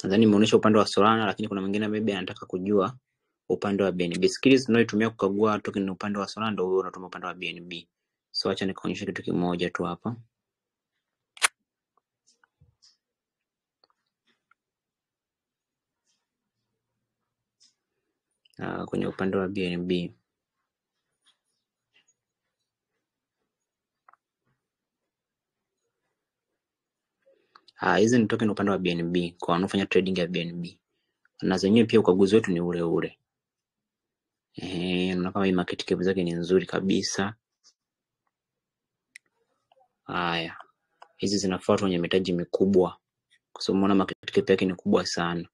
Nadhani nimeonyesha upande wa Solana, lakini kuna mwingine maybe anataka kujua upande wa BNB. Skills tunayotumia kukagua token ni upande wa Solana, ndio huo unatumia upande wa BNB. So acha nikuonyeshe kitu kimoja tu hapa. Kwenye upande wa BNB. Hizi ni token upande wa BNB kwa wanaofanya trading ya BNB. Na zenyewe pia ukaguzi wetu ni ule ule. Unaona kama hii market cap zake ni nzuri kabisa. Haya. Hizi zinafuata kwenye mitaji mikubwa. Kwa sababu unaona market cap yake ni kubwa sana.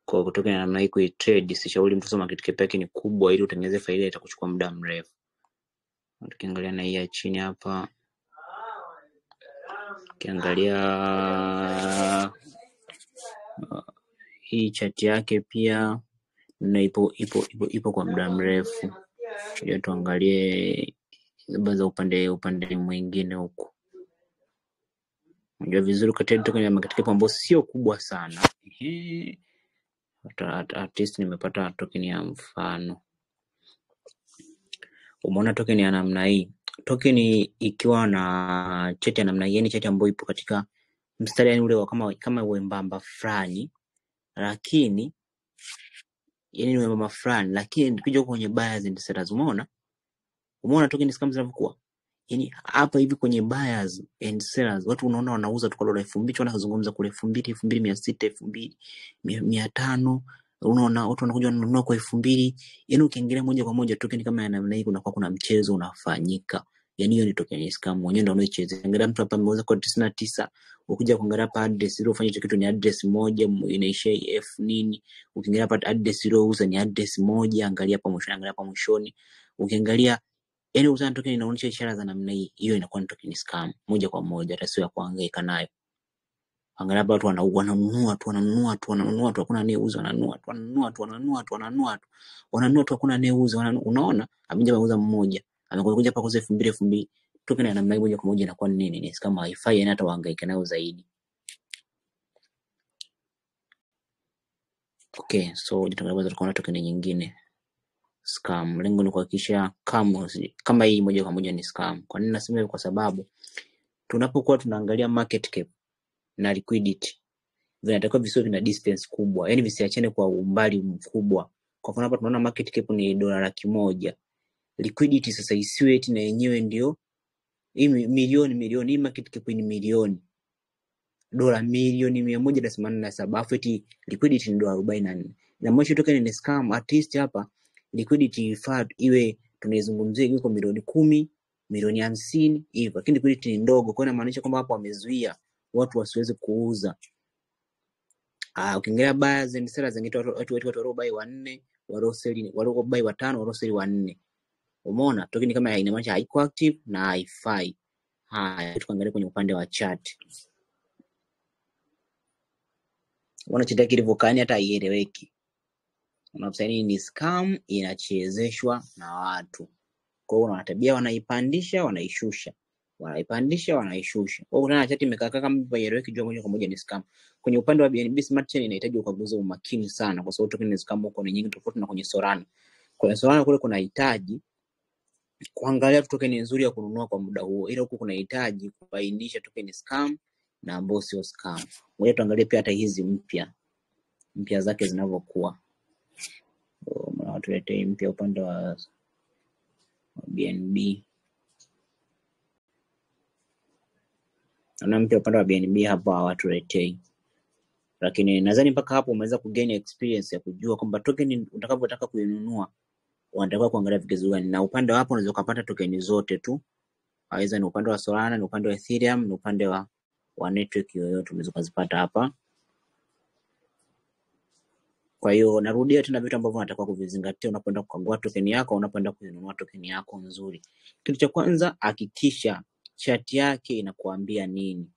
Kwa kutoka na namna hii kuitrade, sishauri mtu soma market cap yake ni kubwa ili utengeneze faida itakuchukua muda mrefu. Tukiangalia na hii ya chini hapa. Ukiangalia hii chart yake pia na ipo kwa muda mrefu. Ili tuangalie baadhi upande mwingine huko. Unajua vizuri kati token ya market cap ambayo sio kubwa sana. At least nimepata token ya mfano. Umeona token ya namna hii. Token ikiwa na chart ya namna hii, ni chart ambayo ipo katika mstari yani ule wa kama wembamba fulani, lakini yani wembamba fulani, lakini nikija kwenye buyers and sellers, umeona token scam zinavyokuwa. Yani hapa hivi kwenye buyers and sellers watu unaona wanauza tu kwa $2,000, wanazungumza kule 2,000, 2,600, 2,500. Unaona watu wanakuja wanunua kwa 2,000. Yani ukiangalia moja kwa moja token kama ya namna hii kuna mchezo unafanyika. Yani hiyo ni token scam, mwenyewe ndio unaichezea. Angalia mtu hapa ameuza kwa 99, ukija kuangalia hapa address ile ufanye kitu ni address moja inaisha f nini. Ukiangalia hapa address ile uuza ni address moja, angalia hapa mwishoni, angalia hapa mwishoni. Ukiangalia yani uzana token inaonyesha ishara za namna hii, hiyo inakuwa ni token scam moja kwa moja, hata sio ya kuhangaika nayo. Angalia hapa watu wananunua tu, hakuna anayeuza, wananunua tu, hakuna anayeuza. Unaona, amekuja kuuza mmoja, amekuja hapa kuuza 2000 token ya namna hii moja kwa moja inakuwa ni nini? Ni scam, haifai, yani hata wahangaike nayo zaidi. Okay, so tunaanza tukaona token nyingine scam. Lengo ni kuhakikisha kama hii moja kwa moja ni scam. Kwa nini nasema hivyo? Kwa sababu tunapokuwa tunaangalia market cap na liquidity vinatakiwa visiwe vina distance kubwa, yani visiachane kwa umbali mkubwa. Kwa mfano hapa tunaona market cap ni $100,000, liquidity sasa isiwe eti na yenyewe ndio hii milioni, hii market cap ni milioni, dola milioni 187, afu eti liquidity ni $44. Na mwisho token ni scam. At least hapa liquidity ifaa iwe tunazungumzia iko milioni 10, milioni 50 hivyo, lakini liquidity ni ndogo. Kwa hiyo inamaanisha kwamba hapo wamezuia watu wasiweze kuuza. Ukiangalia buyers and sellers zingine watu waliobuy 4, waliobuy 5, waliosell 4. Umeona token kama inamaanisha haiko active na haifai. Haya, tukaangalia kwenye upande wa chart. Unaona chart kilivyokaa hata haieleweki. Unaposema ni scam, inachezeshwa na watu. Kwa hiyo wanatabia wanaipandisha, wanaishusha. Wanaipandisha, wanaishusha. Kwa hiyo unaona chart imekaa kama haieleweki, jua moja kwa moja ni scam. Kwenye upande wa BNB Smart Chain inahitaji ukaguzi umakini sana, kwa sababu token ni scam huko ni nyingi tofauti na kwenye Solana. Kwenye Solana kule kunahitaji kuangalia token nzuri ya kununua kwa muda huo, ila huko kunahitaji kubainisha token scam na ambayo sio scam. Ngoja tuangalie pia hata hizi mpya zake zinavyokuwa. Tuletee mpya upande wa BNB. Na mpya upande wa BNB hapa hawatuletei. Lakini nadhani mpaka hapo umeweza kugain experience ya kujua kwamba token utakapotaka kuinunua unatakiwa kuangalia vigezo gani. Na upande wa hapo unaweza kupata token zote tu. Aidha ni upande wa Solana, ni upande wa Ethereum, ni upande wa network yoyote unaweza kuzipata hapa. Kwa hiyo narudia tena vitu ambavyo unatakiwa kuvizingatia unapoenda kukagua token yako, unapoenda kununua token yako nzuri. Kitu cha kwanza, hakikisha chart yake inakuambia nini.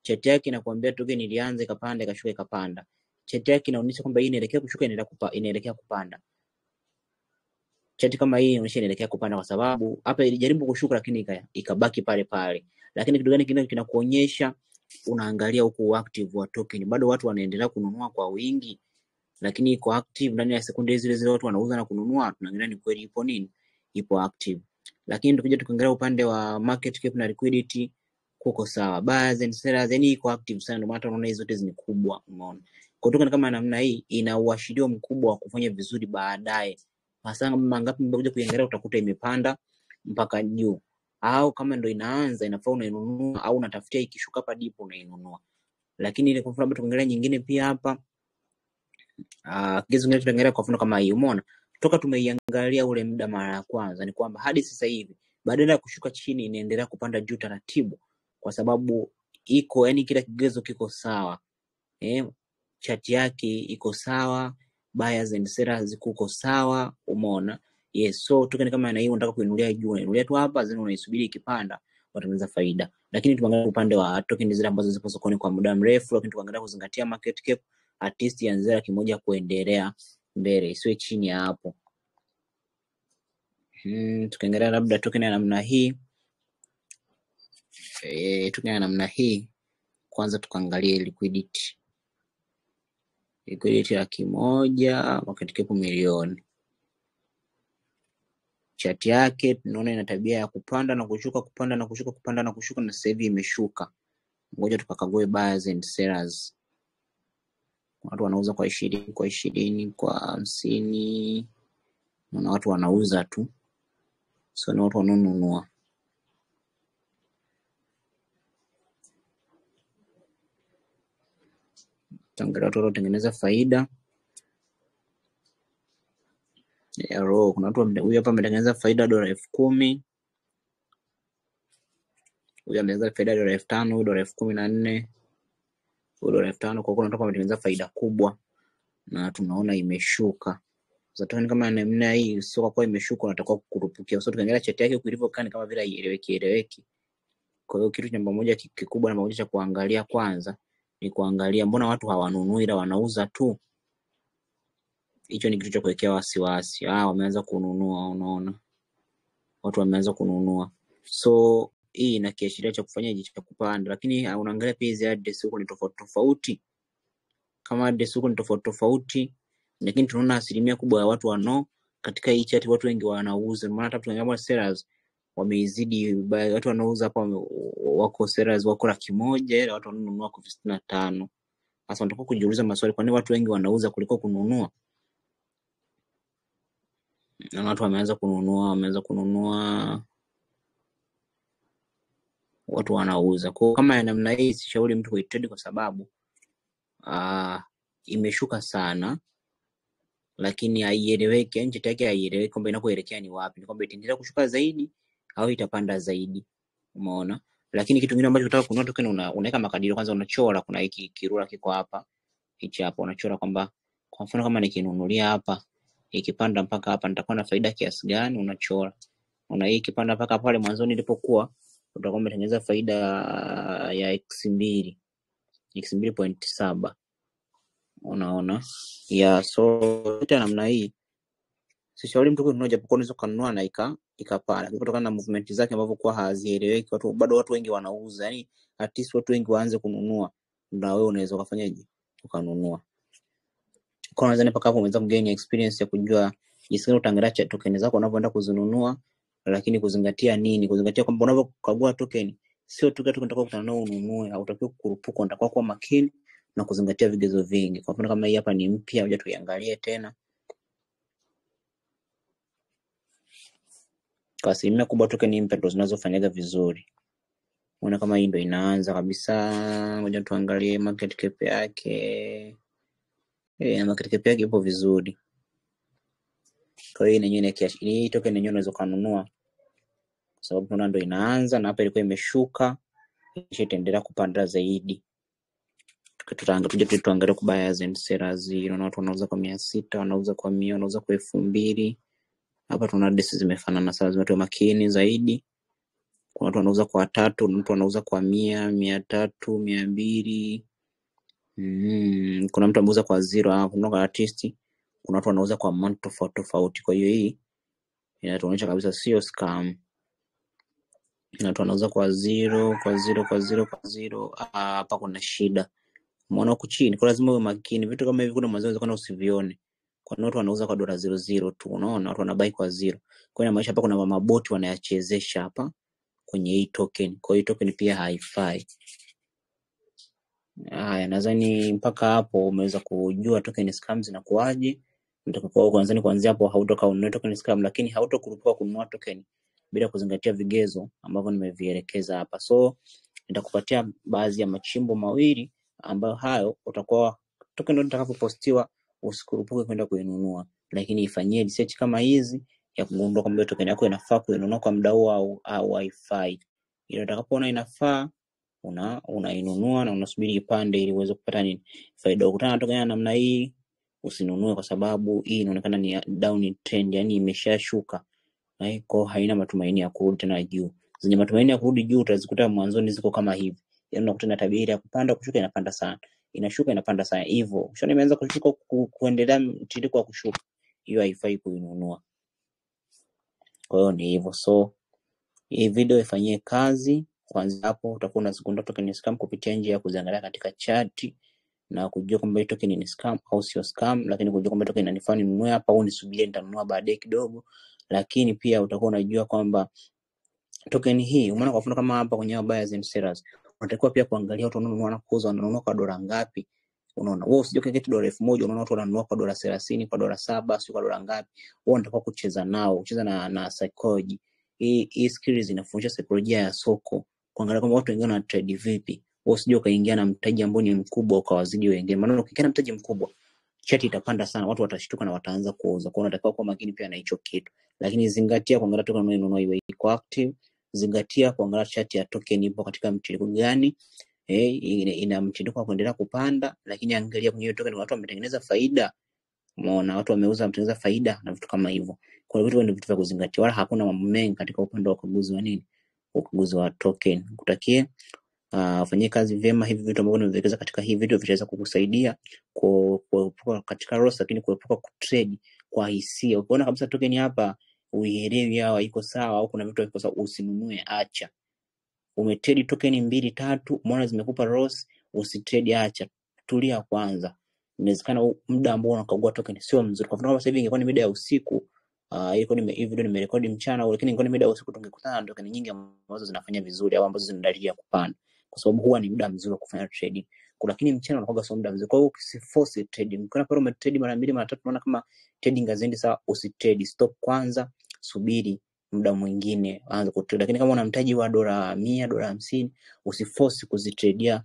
Chart yake inakuambia token ilianza ikapanda ikashuka ikapanda. Chart yake inaonyesha kwamba hii inaelekea kushuka, inaelekea kupanda. Chart kama hii inaonyesha inaelekea kupanda kwa sababu hapa ilijaribu kushuka lakini ikabaki pale pale. Lakini kitu gani kingine kinakuonyesha? Unaangalia huko active wa token. Bado watu wanaendelea kununua kwa wingi, lakini iko active ndani ya sekunde zile watu wanauza na kununua, tunaangalia ni kweli ipo nini? Ipo active. Lakini tukija tukaangalia upande wa market cap na liquidity kuko sawa. Buyers and sellers yani iko active sana, ndio maana tunaona hizo zote ni kubwa, umeona. Kwa hiyo kama namna hii ina uashirio mkubwa wa kufanya vizuri baadaye. Hasa mangapi mmekuja kuangalia utakuta imepanda mpaka juu. Au kama ndio inaanza inafaa unainunua, au unatafutia ikishuka hapa ndipo unainunua. Lakini ile kwa mfano tukaangalia nyingine pia hapa kigezo kingine tunaangalia kwa mfano kama hii, umeona toka tumeiangalia ule muda mara ya kwanza ni kwamba hadi sasa hivi badala ya kushuka chini inaendelea kupanda juu taratibu, kwa sababu iko yani kila kigezo kiko sawa. Chart yake iko sawa, buyers and sellers ziko sawa, umeona. Yes, so token kama na hii unataka kuinulia juu, unainulia tu hapa zenu unaisubiri ikipanda utatengeneza faida. Lakini tuangalie upande wa token zile ambazo zipo sokoni kwa muda mrefu, lakini tuangalia kuzingatia market cap at least ya $1 kuendelea mbele, isiwe chini ya hapo. Tukiangalia labda token ya namna hii, token ya namna hii, kwanza tukaangalie liquidity. Liquidity 100,000, market cap milioni. Chart yake tunaona ina tabia ya kupanda na kushuka, kupanda na kushuka, kupanda na kushuka, na sasa hivi imeshuka. Ngoja tukakague buyers and sellers. Watu wanauza kwa 20, kwa 20, kwa 50. Na watu wanauza tu. So ni watu wanunua. Tangalia watu wanatengeneza faida. Kuna watu huyu hapa ametengeneza faida $10,000. Huyu ameanza faida dola 5,000, huyu dola 14,000, huyu dola 5,000. Kwa hiyo unatoka umetengeneza faida kubwa na tunaona imeshuka. Sasa token kama namna hii sio kwa imeshuka, unatakiwa kukurupukia. Sasa tukiangalia chart yake ilivyokaa kama vile haieleweki. Kwa hiyo kitu namba moja kikubwa na moja cha kuangalia kwanza ni kuangalia mbona watu hawanunui ila wanauza tu. Hicho ni kitu cha kuwekea wasiwasi. Wameanza kununua, unaona. Watu wameanza kununua. So hii ina kiashiria cha kufanya cha kupanda, lakini unaangalia pia hizi address huko ni tofauti tofauti. Kama address huko ni tofauti tofauti, lakini tunaona asilimia kubwa ya watu wanao katika hii chart, watu wengi wanauza. Maana hata tukiangalia sellers wameizidi, watu wanauza hapa wako sellers wako 100,000 ila watu wanunua kwa 65. Sasa unataka kujiuliza maswali, kwa nini watu wengi wanauza kuliko kununua? Na watu wameanza kununua, watu wanauza. Kwa kama namna hii sishauri mtu kuitrade kwa sababu imeshuka sana, lakini haieleweki, nje yake haieleweki kwamba inakoelekea ni wapi. Ni kwamba itaendelea kushuka zaidi au itapanda zaidi. Umeona? Lakini kitu kingine ambacho unataka kununua token, unaweka makadirio kwanza, unachora. Kuna hiki kirula kiko hapa, hichi hapa, unachora kwamba kwa mfano kama nikinunulia hapa, ikipanda mpaka hapa nitakuwa na faida kiasi gani, unachora. Una hii ikipanda mpaka pale mwanzoni ilipokuwa, utakuwa umetengeneza faida ya x2, x2.7. Unaona? So namna hii sishauri mtu kununua, japokuwa unaweza kununua na ikapanda kutokana na movement zake ambavyo kwa hazieleweki. Watu wengi wanauza, yani at least watu wengi waanze kununua, na wewe unaweza kufanyaje ukanunua. Kwa nadhani mpaka hapo umeweza kugain experience ya kujua jinsi utaangalia token zako unapoenda kuzinunua, lakini kuzingatia nini? Kuzingatia kwamba unapokagua token sio tu kitu unataka kukutana nao ununue, au utakiwa kukurupuka, unatakiwa kuwa makini na kuzingatia vigezo vingi. Kwa mfano kama hii hapa ni mpya, ngoja tuiangalie tena. Kwa asilimia kubwa token mpya ndo zinazofanyaga vizuri. Unaona kama hii ndo inaanza kabisa. Ngoja tuangalie market cap yake. Market cap yake ipo vizuri. Kwa hiyo yenyewe hii token yenyewe unaweza kununua kwa sababu tunaona ndo inaanza, na hapa ilikuwa imeshuka, kisha itaendelea kupanda zaidi. Tuangalie kwa buyers and sellers. Unaona watu wanauza kwa 600, wanauza kwa 100, wanauza kwa 2000. Hapa tunaona address zimefanana sawa, zimetoa makini zaidi. Kuna watu wanauza kwa 3, mtu anauza kwa 100, 300, 200. Kuna mtu anauza kwa 0, kuna kwa artist, kuna watu wanauza kwa amount tofauti. Kwa hiyo hii inatuonyesha kabisa sio scam. Na watu wanauza kwa 0. Hapa kuna shida. Umeona huku chini, kwa lazima uwe makini. Vitu kama hivi kuna mwanzo kana usivione. Kwa watu wanauza kwa $0 tu. Unaona watu wanabuy kwa 0. Kwa hiyo maisha hapa kuna maboti wanayachezesha hapa kwenye hii token. Kwa hiyo token pia haifai. Nadhani mpaka hapo umeweza kujua token scams zinakuaje. Mtakokuwa kuanzia hapo hautoka ununue token scam, lakini hautokurupuka kununua token bila kuzingatia vigezo ambavyo nimevielekeza hapa. So nitakupatia baadhi ya machimbo mawili ambayo hayo utakuwa token ndio utakapopostiwa usikurupuke kwenda kuinunua, lakini ifanyie research kama hizi ya kugundua kwamba token yako inafaa kuinunua kwa muda huo au haifai. Ile utakapoona inafaa unainunua na unasubiri ipande ili uweze kupata nini faida. Ukutana na token namna hii usinunue, kwa sababu hii inaonekana ni down trend, yani imeshashuka na iko haina matumaini ya kurudi tena juu. Zenye matumaini ya kurudi juu utazikuta mwanzoni ziko kama hivi, yani unakuta na tabia ile ya kupanda kushuka, inapanda sana, inashuka inapanda sana hivyo. Ushoni imeanza kushuka kuendelea mtiririko wa kushuka, hiyo haifai kuinunua. Kwa hiyo ni hivyo. So hii video ifanyie kazi. Kwanza hapo utakuwa unazigundua token scam kupitia njia ya kuziangalia katika chart na kujua kwamba token ni scam au sio scam, lakini kujua kwamba token inanifaa ninunue hapa au nisubirie nitanunua baadaye kidogo. Lakini pia utakuwa unajua kwamba token hii, umeona kwa mfano kama hapa kwenye buyers and sellers, unatakiwa pia kuangalia watu wanunua na kuuza wananunua kwa dola ngapi. Unaona wewe usije kuketi $1,000, unaona watu wananunua kwa $30, kwa $7, sio kwa dola ngapi. Wewe unataka kucheza nao, kucheza na psychology. Hii skills inafundisha psychology ya soko, kuangalia kwamba watu wengine wana trade vipi. Wewe usije ukaingia na mtaji ambao ni mkubwa ukawazidi wengine, maana ukiingia na mtaji mkubwa chati itapanda sana, watu watashtuka na wataanza kuuza. Kwa hiyo unatakiwa kuwa makini pia na hicho kitu, lakini zingatia kuangalia token unayonunua iwe iko active zingatia kuangalia chart ya token ipo katika mtiririko gani. Ina mtiririko wa kuendelea kupanda, lakini angalia kwenye token watu wametengeneza faida. Umeona watu wameuza wametengeneza faida na vitu kama hivyo. Kwa hiyo ndio vitu vya kuzingatia, wala hakuna mambo mengi katika upande wa ukaguzi wa nini, ukaguzi wa token. Kutakie ufanyie kazi vyema hivi vitu ambavyo nimewekeza katika hii video, vitaweza kukusaidia kuepuka katika loss, lakini kuepuka kutrade kwa hisia. Ukiona kabisa token hapa uielewi hawa iko sawa au kuna vitu viko sawa, usinunue, acha. Umetrade token 2 3, umeona zimekupa loss, usitrade, acha. Tulia kwanza. Inawezekana muda ambao unakagua token sio mzuri. Kwa mfano sasa hivi ingekuwa ni mida ya usiku, hii video nimerekodi mchana, lakini ingekuwa ni mida ya usiku, tungekutana na token nyingi ambazo zinafanya vizuri au ambazo zina dalili ya kupanda, kwa sababu huwa ni muda mzuri wa kufanya trading. Lakini mchana unakuwa sio muda mzuri. Kwa hiyo usiforce trading. Ukiona pale umetrade mara 2 mara 3 unaona kama trading hazendi sawa, usitrade, stop kwanza, subiri muda mwingine anza kutrade. Lakini kama una mtaji wa $100, $50, usiforce kuzitradia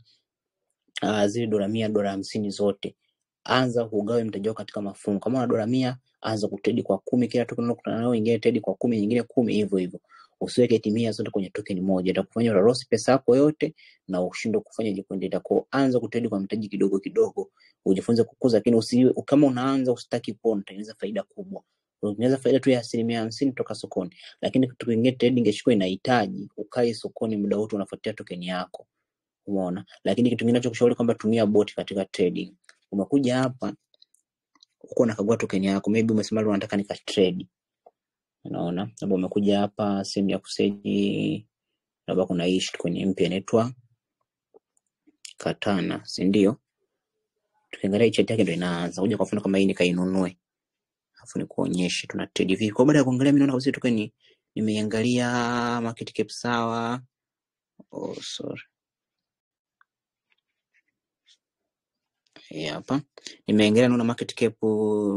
zile $100, $50 zote. Anza kugawa mtaji wako katika mafungu. Kama una $100, anza kutrade kwa 10 kila token unakutana nayo, nyingine trade kwa 10, nyingine 10, hivyo hivyo. Usiweke timia zote kwenye token moja, itakufanya loss pesa yako yote na ushindwe kufanya jikuendelea. Kwa anza kutrade kwa mtaji kidogo kidogo, ujifunze kukuza, lakini kama unaanza usitaki kuona utengeneza faida kubwa. Unatengeneza faida tu ya 50% toka sokoni, lakini kitu kingine trading ingechukua inahitaji ukae sokoni muda wote unafuatia token yako. Umeona? Lakini kitu kingine ninachokushauri kwamba tumia bot katika trading. Umekuja hapa uko unakagua token yako, maybe umesema leo nataka nika trade. Unaona? Labda umekuja hapa sehemu ya kuseji, labda kuna issue kwenye mpya inaitwa Katana, si ndio? Tukiangalia chart yake ndio inaanza. Kuja kwa mfano kama hii nikainunue. Alafu nikuonyeshe tuna trade vipi. Kwa baada ya kuangalia mimi naona kabisa token nimeiangalia market cap sawa. Sorry. Hapa nimeangalia naona market cap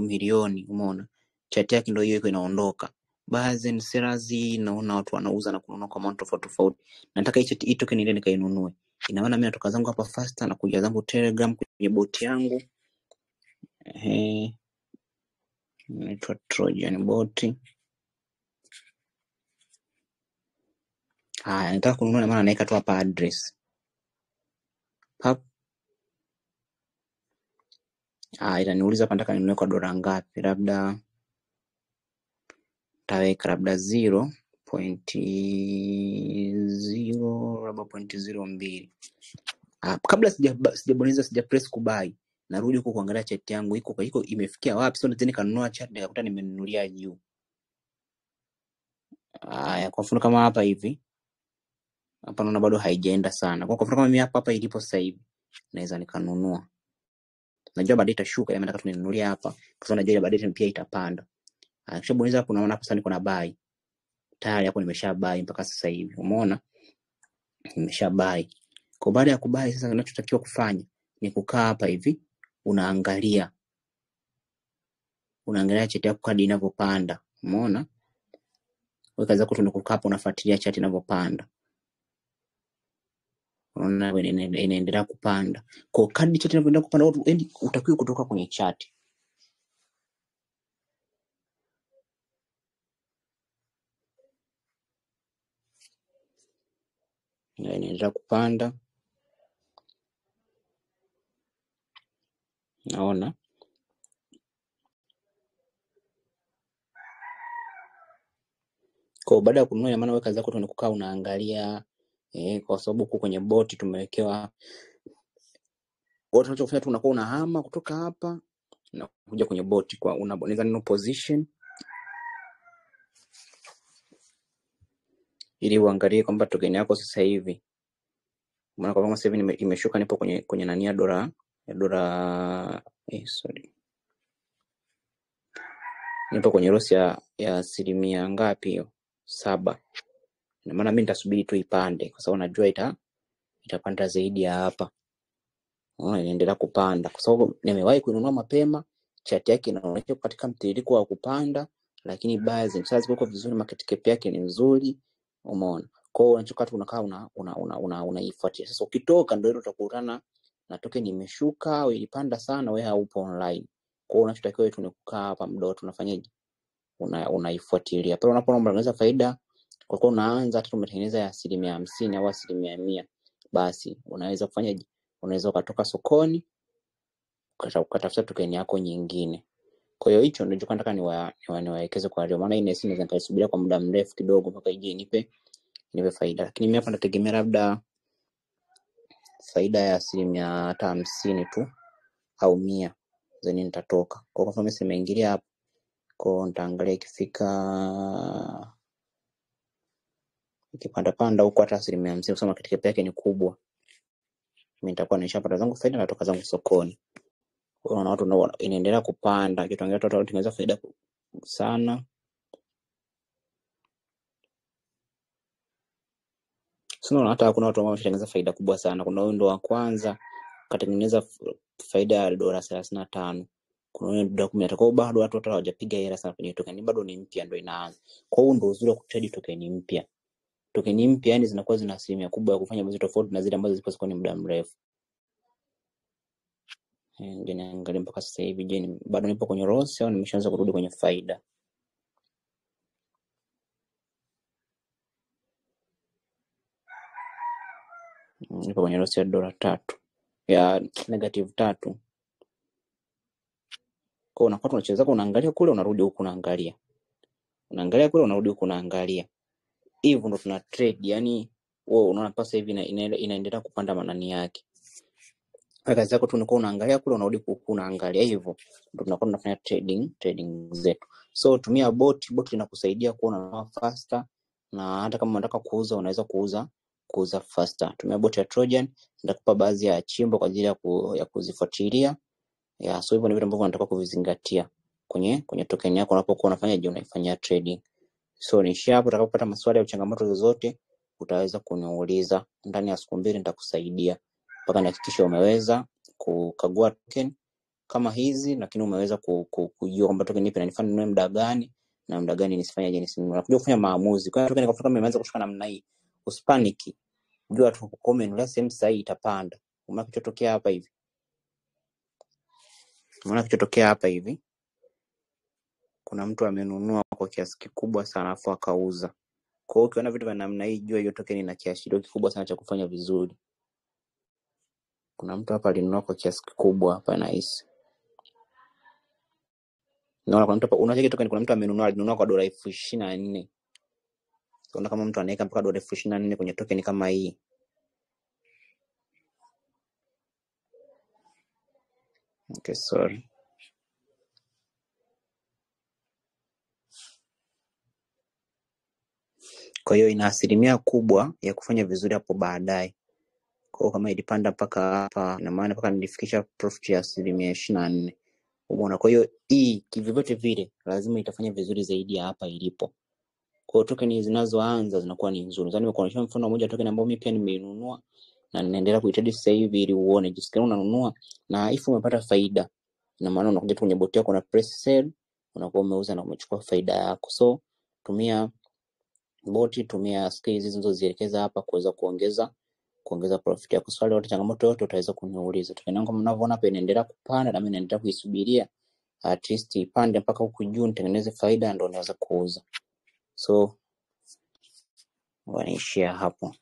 milioni. Umeona chart yake ndio hiyo iko inaondoka. Buyers and sellers, naona watu wanauza na kununua kwa amount tofauti. Nataka hii token ile nikainunue. Ina maana mimi natoka zangu hapa faster na kuja zangu Telegram kwenye bot yangu. Inaitwa Trojan bot. Nataka kununua, maana naweka tu hapa address. Pap. Itaniuliza hapa nataka ninunue kwa dola ngapi, labda taweka labda 0.0 labda 0.02. Kabla sijabonyeza press kubuy, narudi huko kuangalia chart yangu iko imefikia wapi, sio tena kanunua chart nikakuta nimenunulia juu. Kwa mfano kama hapa hivi. Hapa naona bado haijaenda sana. Kwa mfano kama mimi hapa ilipo sasa hivi naweza nikanunua. Najua baadaye itashuka, yani nataka tuninunulie hapa kwa sababu najua baadaye pia itapanda. Kisha bonyeza hapo, unaona hapa sasa niko na buy. Tayari hapo nimesha buy mpaka sasa hivi. Umeona? Nimesha buy. Kwa baada ya kubuy sasa ninachotakiwa kufanya ni kukaa hapa hivi, unaangalia chart yako kadri inavyopanda. Umeona? Wewe kazi yako tu ni kukaa hapo unafuatilia chart inavyopanda. Unaona inaendelea kupanda. Kwa kadri chart inavyoendelea kupanda, utakiwa kutoka kwenye chart. Inaendelea kupanda. Naona. Kwa baada ya kununua, maana wewe kazi yako tu ni kukaa unaangalia, kwa sababu huko kwenye bot tumewekewa watu wanachofanya tu, unakuwa unahama kutoka hapa na kuja kwenye bot, kwa unabonyeza neno position ili uangalie kwamba token yako sasa hivi, maana kwa kama sasa hivi imeshuka, nipo kwenye nani ya dola nipo kwenye loss ya 0.7 ngapi hiyo, 7. Na maana mimi nitasubiri tu ipande kwa sababu najua itapanda zaidi ya hapa. Inaendelea kupanda kwa sababu nimewahi kununua mapema, chart yake inaonyesha katika mtiririko wa kupanda, lakini buyers and sellers ziko vizuri, market cap yake ni nzuri. Umeona? Kwa hiyo unachokaa tu unakaa unaifuatia. Sasa ukitoka ndio ile utakutana na token imeshuka au ilipanda sana, wewe haupo online. Kwa hiyo unachotakiwa wewe tu ni kukaa hapa muda wote unafanyaje, unaifuatilia. Pale unapoona unaongeza faida, Kwa kuwa unaanza hata umetengeneza ya 50% au 100%, basi unaweza kufanyaje? Unaweza ukatoka sokoni ukatafuta token yako nyingine. Kwa hiyo hicho ndio nataka niwaelekeze kwa leo, maana hii inaweza nikasubiria kwa muda mrefu kidogo mpaka ije nipe faida, lakini mimi hapa nategemea labda faida ya 50% tu au 100 zeni nitatoka. Kwa mfano mimi nimeingilia hapo, kwa nitaangalia ikipanda huko hata 50%, kusema katika yake ni kubwa, mimi nitakuwa nishapata zangu faida, natoka zangu sokoni. Unaona watu inaendelea kupanda, kitu ngine watu tengeneza faida sana. Sio, hata kuna watu ambao wanatengeneza faida kubwa sana. Kuna huyo ndo wa kwanza katengeneza faida ya $35. Kuna huyo ndo 10. Kwa bado watu hawajapiga hela sana kwenye token, bado ni mpya, ndo inaanza. Kwa hiyo ndo uzuri wa kutrade token mpya. Token mpya yani zinakuwa zina asilimia kubwa ya kufanya vitu tofauti na zile ambazo zipo kwa muda mrefu. Ndio naangalia mpaka sasa hivi, je, bado nipo kwenye loss au nimeshaanza kurudi kwenye faida? Nipo kwenye loss ya $3 ya -3. Kwa unakuwa unacheza kwa unaangalia kule unarudi huku unaangalia. Unaangalia kule unarudi huku unaangalia. Hivyo ndo tuna trade, yani wewe unaona pasa hivi inaendelea kupanda manani yake. Kazi yako tu ni kwa unaangalia kule unarudi huku unaangalia, hivyo ndo tunakuwa tunafanya trading zetu. So tumia bot inakusaidia kuona faster, na hata kama unataka kuuza unaweza kuuza faster. Tumia bot ya Trojan, nitakupa baadhi ya chimbo kwa ajili ya kuzifuatilia. So hivyo ni vitu ambavyo unataka kuvizingatia kwenye token yako unapokuwa unaifanyia trading. So ni hapo, utakapopata maswali au changamoto zozote utaweza kuniuliza. Ndani ya siku 2 nitakusaidia mpaka nihakikisha umeweza kukagua token kama hizi, lakini umeweza kujua kwamba token ipi inanifanya ninunue muda gani na muda gani nisifanyaje nisinunue. Unakuja kufanya maamuzi. Kwa hiyo token kama imeanza kushuka namna hii, usipanic. Jua tu comment la same sahihi itapanda. Umeona kichotokea hapa hivi? Kuna mtu amenunua kwa kiasi kikubwa sana afu akauza. Kwa hiyo ukiona vitu vya namna hii, jua hiyo token ina kiashirio kikubwa sana cha kufanya vizuri. Kuna mtu hapa alinunua kwa kiasi kikubwa hapa nice. Naona kuna mtu hapa unacheki token, kuna mtu alinunua kwa $24,000. Unaona kama mtu anaweka mpaka $24,000 kwenye token kama hii. Okay, sorry. Kwa hiyo ina asilimia kubwa ya kufanya vizuri hapo baadaye. Kwa hiyo kama ilipanda mpaka hapa, na maana mpaka nilifikisha profit ya 24%. Umeona? Kwa hiyo hii kivyote vile lazima itafanya vizuri zaidi ya hapa ilipo. Kwa token zinazoanza zinakuwa ni nzuri. Sasa nimekuonyesha mfano mmoja token ambao mimi pia nimeinunua na ninaendelea kuitrade sasa hivi, ili uone jinsi unanunua na if umepata faida. Na maana unakuja kwenye bot yako na press sell, unakuwa umeuza na umechukua faida yako. So tumia bot, tumia skills hizo zilizozielekeza hapa kuweza kuongeza profit yako. Swali au changamoto yote utaweza kuniuliza. Token yangu mnavyoona hapa inaendelea kupanda na mimi naendelea kuisubiria at least ipande mpaka huku juu nitengeneze faida, ndio naweza kuuza. So wanaishia hapo.